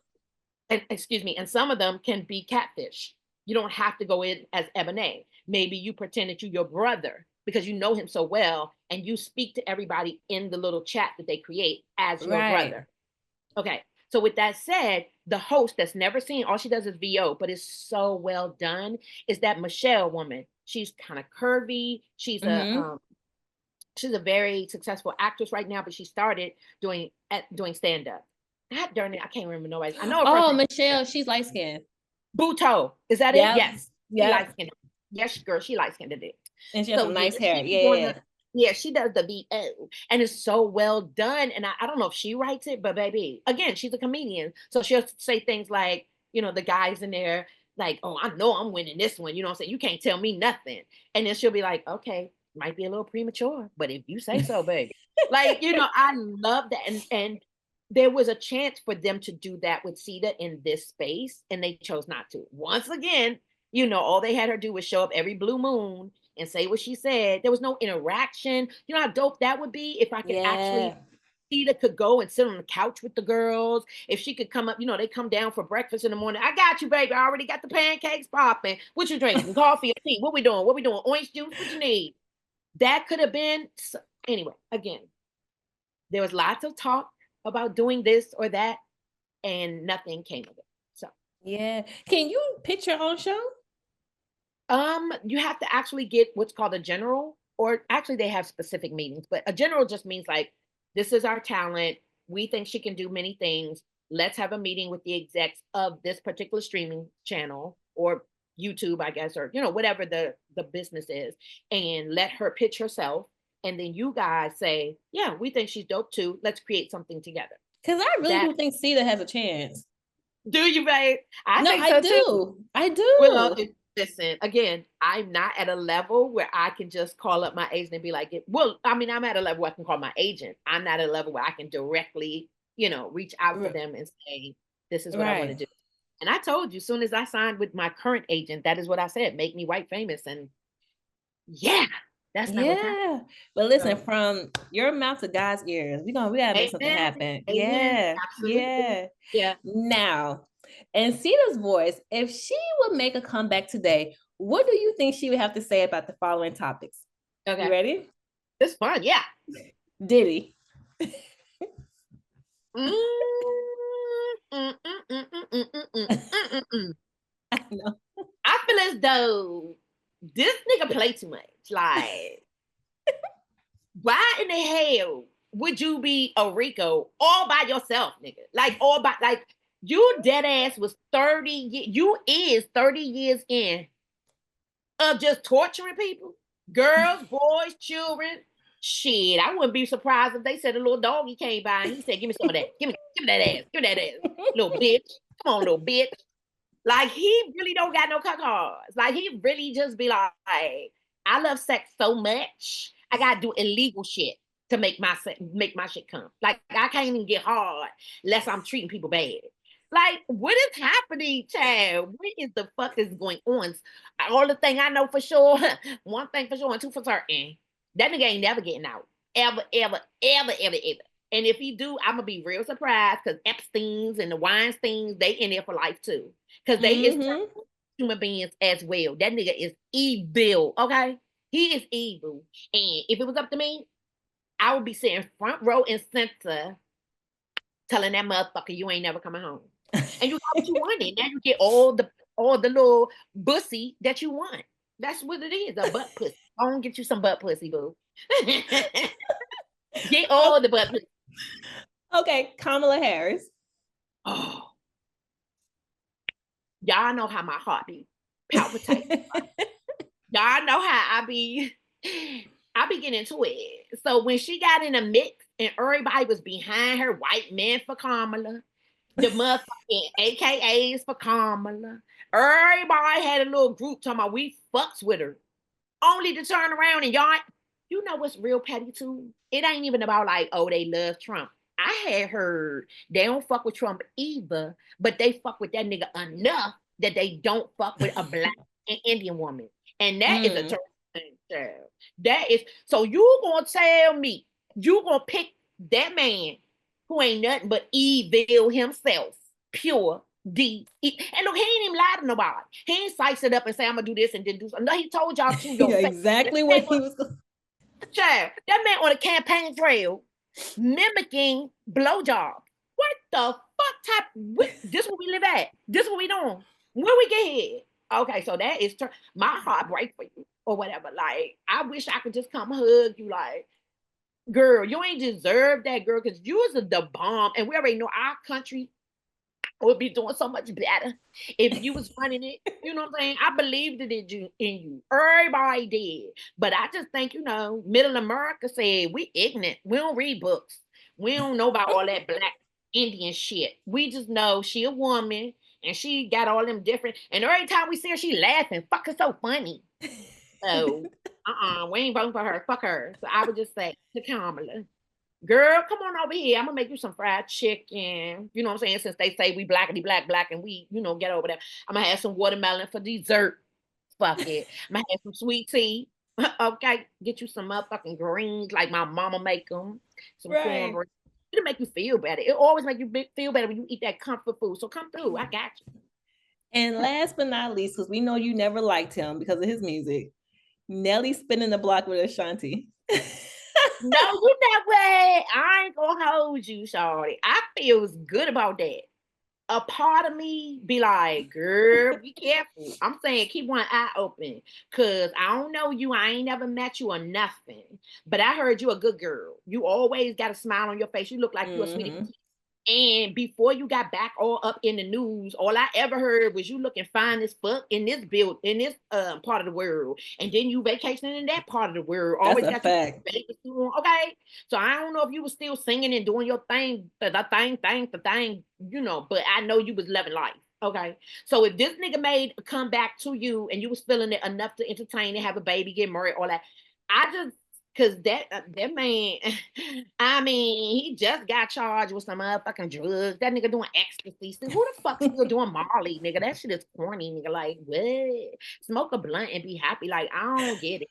And excuse me, and some of them can be catfish. You don't have to go in as Ebony. Maybe you pretend that you're your brother because you know him so well, and you speak to everybody in the little chat that they create as your brother. Okay, so with that said, the host that's never seen, all she does is VO, but it's so well done, is that Michelle woman. She's kind of curvy. She's a very successful actress right now, but she started doing stand-up. God darn it, I can't remember nobody's. I know. Oh, Michelle, she's light skinned. Buto, is that it? Yes. Yeah. Light skinned. Yes, girl, she light skinned it. And she has some nice hair. Yeah, she does the VO, and it's so well done. And I don't know if she writes it, but baby, again, she's a comedian, so she'll say things like, the guys in there, like, "Oh, I know I'm winning this one." So you can't tell me nothing. And then she'll be like, "Okay, might be a little premature, but if you say so, baby." Like, I love that. And there was a chance for them to do that with Cita in this space, and they chose not to. Once again, all they had her do was show up every blue moon and say what she said. There was no interaction. You know how dope that would be if I could actually, Cita could go and sit on the couch with the girls. If she could come up, they come down for breakfast in the morning. "I got you, baby. I already got the pancakes popping. What you drinking? Coffee or tea? What we doing? Orange juice? What you need?" That could have been, anyway, again, there was lots of talk about doing this or that, and nothing came of it. So yeah, can you pitch your own show? You have to actually get what's called a general, or actually they have specific meetings, but a general just means like, this is our talent. We think she can do many things. Let's have a meeting with the execs of this particular streaming channel or YouTube, I guess, or whatever the business is, and let her pitch herself. And then you guys say, "Yeah, we think she's dope too. Let's create something together." Because I really do think Cita has a chance. Do you, babe? I do. I do. Well, listen, again, I'm not at a level where I can just call up my agent and be like, I'm at a level where I can call my agent. I'm not at a level where I can directly, reach out to them and say, "This is what I want to do." And I told you, as soon as I signed with my current agent, that is what I said: "Make me white famous." And yeah, that's not what's happening. But listen, from your mouth to God's ears, we gotta make something happen. Amen. Absolutely. Yeah. Now, in Cita's voice, if she would make a comeback today, what do you think she would have to say about the following topics? Okay. You ready? It's fun. Yeah. Diddy. I know. I feel as though this nigga play too much. Like, why in the hell would you be a Rico all by yourself, nigga? Like, all by, like, you dead ass was 30, you is 30 years in of just torturing people. Girls, boys, children. Shit, I wouldn't be surprised if they said a little doggy came by and he said, give me some of that. Give me that ass. Give me that ass. Little bitch. Come on, little bitch. Like, he really don't got no cuckolds. Like, he really just be like, I love sex so much, I gotta do illegal shit to make my shit come. Like, I can't even get hard unless I'm treating people bad. Like, what is happening, child? What is the fuck is going on? All the thing I know for sure, one thing for sure and two for certain, that nigga ain't never getting out. Ever, ever, ever, ever, ever. And if he do, I'm gonna be real surprised because Epstein's and the Weinsteins, they in there for life too. Because they is human beings as well. That nigga is evil, okay? He is evil. And if it was up to me, I would be sitting front row and center telling that motherfucker you ain't never coming home. And you got what you wanted. Now you get all the little bussy that you want. That's what it is, a butt pussy. I don't get you some butt pussy, boo. Get all the butt pussy. Okay, Kamala Harris. Oh. Y'all know how my heart be palpitating. Y'all know how I be getting into it. So when she got in the mix and everybody was behind her, white men for Kamala, the motherfucking AKAs for Kamala, everybody had a little group talking about we fucks with her. Only to turn around and y'all, you know what's real petty too? It ain't even about like, oh, they love Trump. I had heard they don't fuck with Trump either, but they fuck with that nigga enough that they don't fuck with a black and Indian woman. And that is a terrible thing, child. That is, so you gonna tell me you gonna pick that man who ain't nothing but evil himself, pure D. And look, he ain't even lie to nobody. He ain't size it up and say, I'm gonna do this and then do something. No, he told y'all to your face. Exactly what he was going. Child, that man on a campaign trail mimicking blowjob. What the fuck this what we live at? This what we doing? Where we get here? Okay, so that is my heart break for you or whatever. Like, I wish I could just come hug you. Like, girl, you ain't deserve that, girl, because you was the bomb, and we already know our country would be doing so much better if you was running it. You know what I'm saying? I believed it in you. Everybody did. But I just think, middle America said, we ignorant. We don't read books. We don't know about all that black Indian shit. We just know she a woman and she got all them different. And every time we see her, she laughing. Fuck, it's so funny. So, we ain't voting for her. Fuck her. So I would just say to Kamala, girl, come on over here. I'm gonna make you some fried chicken. You know what I'm saying? Since they say we blackity black and we, get over there. I'm gonna have some watermelon for dessert. Fuck it. I'm gonna have some sweet tea. Okay, get you some motherfucking greens like my mama make them. Some cornbread. It'll make you feel better. It always make you feel better when you eat that comfort food. So come through. I got you. And last but not least, because we know you never liked him because of his music, Nelly spinning the block with Ashanti. No, you know what? I ain't gonna hold you, shawty. I feels good about that. A part of me be like, girl, be careful. I'm saying keep one eye open. Cause I don't know you. I ain't never met you or nothing. But I heard you a good girl. You always got a smile on your face. You look like you a sweetie. And before you got back all up in the news, all I ever heard was you looking fine as fuck in this part of the world. And then you vacationing in that part of the world. That's always a got fact. Okay. So I don't know if you were still singing and doing your thing, the thing, but I know you was loving life. Okay. So if this nigga made a comeback to you and you was feeling it enough to entertain and have a baby, get married, all that, because that man, I mean, he just got charged with some motherfucking drugs. That nigga doing ecstasy. So who the fuck still doing Molly, nigga? That shit is corny, nigga. Like, what? Smoke a blunt and be happy. Like, I don't get it.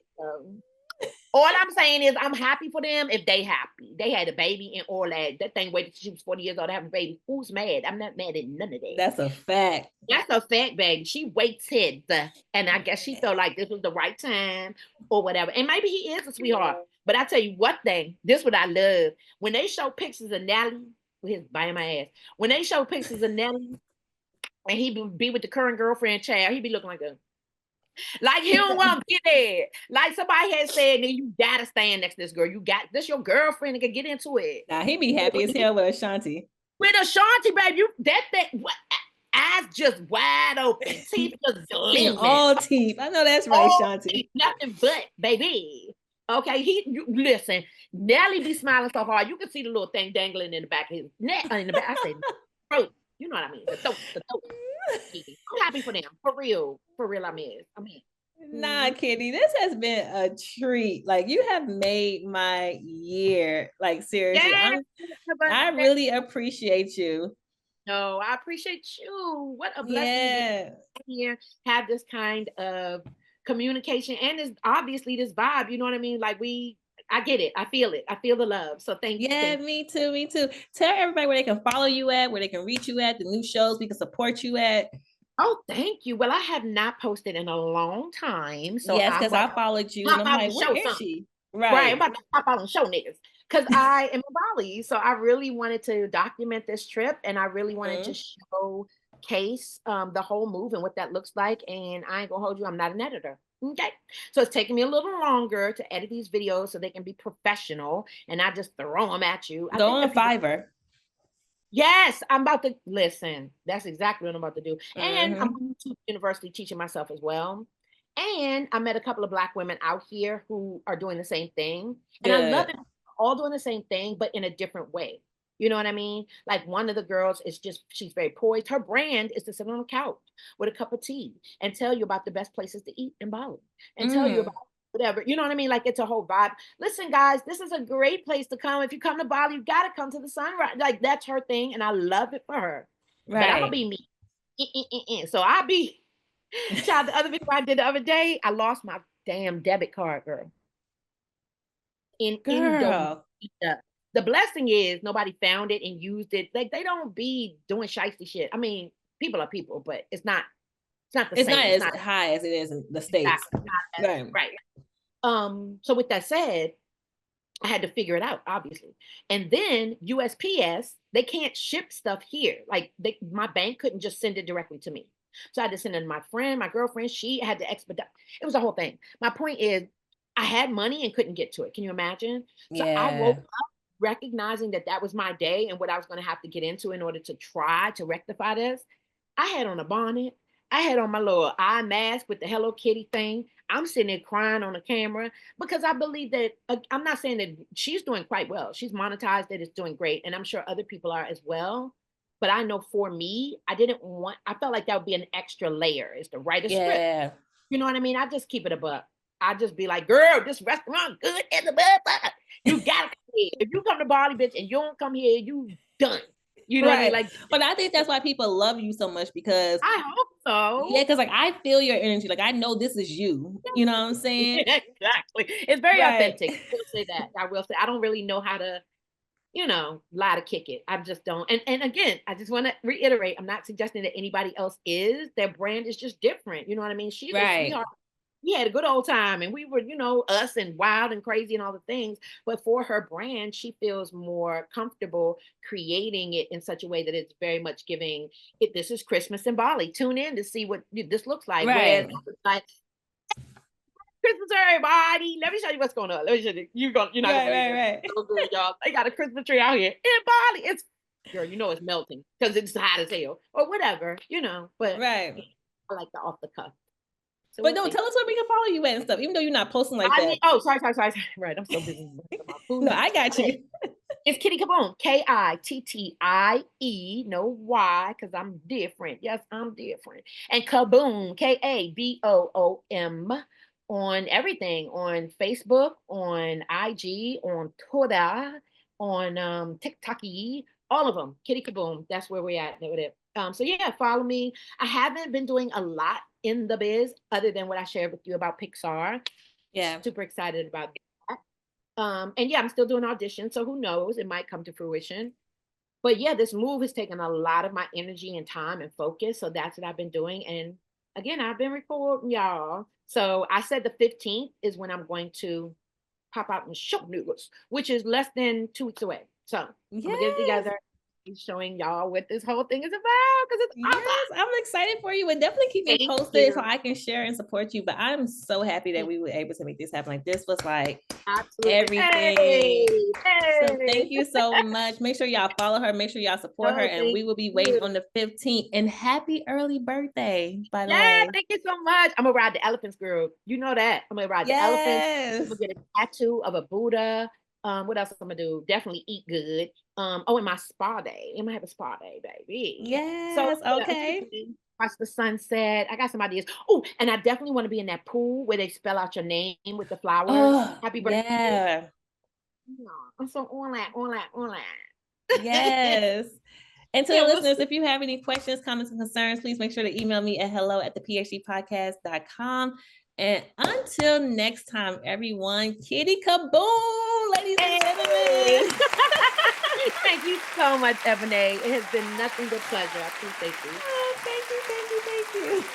All I'm saying is I'm happy for them if they happy. They had a baby and all that. That thing waited till she was 40 years old to have a baby. Who's mad? I'm not mad at none of that. That's a fact. That's a fact, baby. She waited. And I guess she felt like this was the right time or whatever. And maybe he is a sweetheart. But I tell you what thing, this is what I love. When they show pictures of Nelly with his biting my ass. When they show pictures of Nelly and he be with the current girlfriend child, he be looking like he don't want to get there. Like somebody had said, "Nigga, you gotta stand next to this girl. You got this your girlfriend. Nigga, get into it." Nah, he be happy as hell with Ashanti. With Ashanti, babe, you that what eyes just wide open, teeth just gleaming. All teeth. I know that's right, Shanti. Nothing but, baby. Okay, listen. Nelly be smiling so hard, you can see the little thing dangling in the back of his neck. In the back, I said, throat. You know what I mean? The throat. I'm happy for them, for real. I mean. Nah, Kitty, this has been a treat. Like, you have made my year. Like, seriously, Yeah, I really appreciate you. No, I appreciate you. What a blessing to be here, have this kind of communication, and this obviously this vibe. You know what I mean? Like I get it. I feel it. I feel the love. So thank you. Yeah, me too. Tell everybody where they can follow you at, where they can reach you at, the new shows we can support you at. Oh, thank you. Well, I have not posted in a long time. So yes, because I followed you and I'm like, where is she? Right. I'm about to pop out and show niggas. Because I am in Bali. So I really wanted to document this trip, and I really wanted to showcase the whole move and what that looks like. And I ain't gonna hold you, I'm not an editor. Okay. So it's taking me a little longer to edit these videos so they can be professional and not just throw them at you. Go on Fiverr. Yes, I'm about to listen. That's exactly what I'm about to do. And I'm going to university teaching myself as well. And I met a couple of Black women out here who are doing the same thing. And I love it, all doing the same thing, but in a different way. You know what I mean? Like one of the girls she's very poised. Her brand is to sit on a couch with a cup of tea and tell you about the best places to eat in Bali and tell you about whatever, you know what I mean? Like it's a whole vibe. Listen, guys, this is a great place to come. If you come to Bali, you got to come to the sunrise. Like that's her thing. And I love it for her. Right. But I'm going to be me. So I'll be, child, the other video I did the other day, I lost my damn debit card, girl. In Indonesia. The blessing is nobody found it and used it. Like they don't be doing shiesty shit. I mean, people are people, but it's not the same. It's not as high as it is in the States. Exactly. Right. So with that said, I had to figure it out, obviously. And then USPS, they can't ship stuff here. Like my bank couldn't just send it directly to me. So I had to send it to my friend, my girlfriend. She had to expedite. It was a whole thing. My point is, I had money and couldn't get to it. Can you imagine? So I woke up recognizing that was my day and what I was going to have to get into in order to try to rectify this. I had on a bonnet. I had on my little eye mask with the Hello Kitty thing. I'm sitting there crying on the camera because I believe that, I'm not saying that she's doing quite well. She's monetized it, it's doing great. And I'm sure other people are as well. But I know for me, I felt like that would be an extra layer is to write a script. You know what I mean? I just keep it a buck. I just be like, girl, this restaurant good in the butt. You gotta come here. If you come to Bali, bitch, and you don't come here, you done. You know what I mean? Like, but I think that's why people love you so much because I hope so. Yeah, because like I feel your energy. Like I know this is you. You know what I'm saying? Exactly. It's very authentic. I will say that. I will say I don't really know how to, lie to kick it. I just don't. And again, I just want to reiterate, I'm not suggesting that anybody else is. Their brand is just different. You know what I mean? She's a sweetheart. We had a good old time and we were, us and wild and crazy and all the things. But for her brand, she feels more comfortable creating it in such a way that it's very much giving it. This is Christmas in Bali. Tune in to see what this looks like. Right. Whereas like, Christmas, everybody. Let me show you what's going on. Let me show you. You're not right. So good, y'all. They got a Christmas tree out here in Bali. It's girl, it's melting because it's hot as hell or whatever, But I like the off the cuff. So but no, tell us where we can follow you at and stuff, even though you're not posting like that. Sorry. Right, I'm so busy. No, I got you. It's Kitty Kaboom, Kittie, no Y, because I'm different. Yes, I'm different. And Kaboom, Kaboom, on everything, on Facebook, on IG, on Twitter, on TikTok, all of them. Kitty Kaboom, that's where we're at. So yeah, follow me. I haven't been doing a lot in the biz other than what I shared with you about Pixar. Yeah. Super excited about that. And yeah, I'm still doing auditions. So who knows, it might come to fruition. But yeah, this move has taken a lot of my energy and time and focus. So that's what I've been doing. And again, I've been recording y'all. So I said the 15th is when I'm going to pop out and show niggas, which is less than 2 weeks away. So I'm gonna get it together. be showing y'all what this whole thing is about because it's Yes, awesome. I'm excited for you, and definitely keep me Thank posted you. so I can share and support you. But I'm so happy that we were able to make this happen. Like, this was like Absolutely. everything. Hey, So hey. thank you so much. Make sure y'all follow her. Make sure y'all support her. Oh, And we will be waiting on the 15th. And happy early birthday, by the yeah, way. thank you so much. I'm gonna ride the elephants, girl. You know that. I'm gonna ride the elephants. I'm Yes. gonna get a tattoo of a Buddha. What else I'm gonna do? Definitely eat good. Oh, and my spa day. I'm gonna have a spa day, baby. Yes. So Okay. watch the sunset. I got some ideas. Oh, and I definitely want to be in that pool where they spell out your name with the flowers. Oh, Happy birthday. yeah. I'm so on that. Yes. And to Yeah, the we'll listeners, see. if you have any questions, comments, and concerns, please make sure to email me at hello@thephdpodcast.com. And until next time, everyone, kitty kaboom, ladies and gentlemen. Thank you so much, Ebony. It has been nothing but pleasure. I appreciate you. Oh, thank you, thank you, thank you.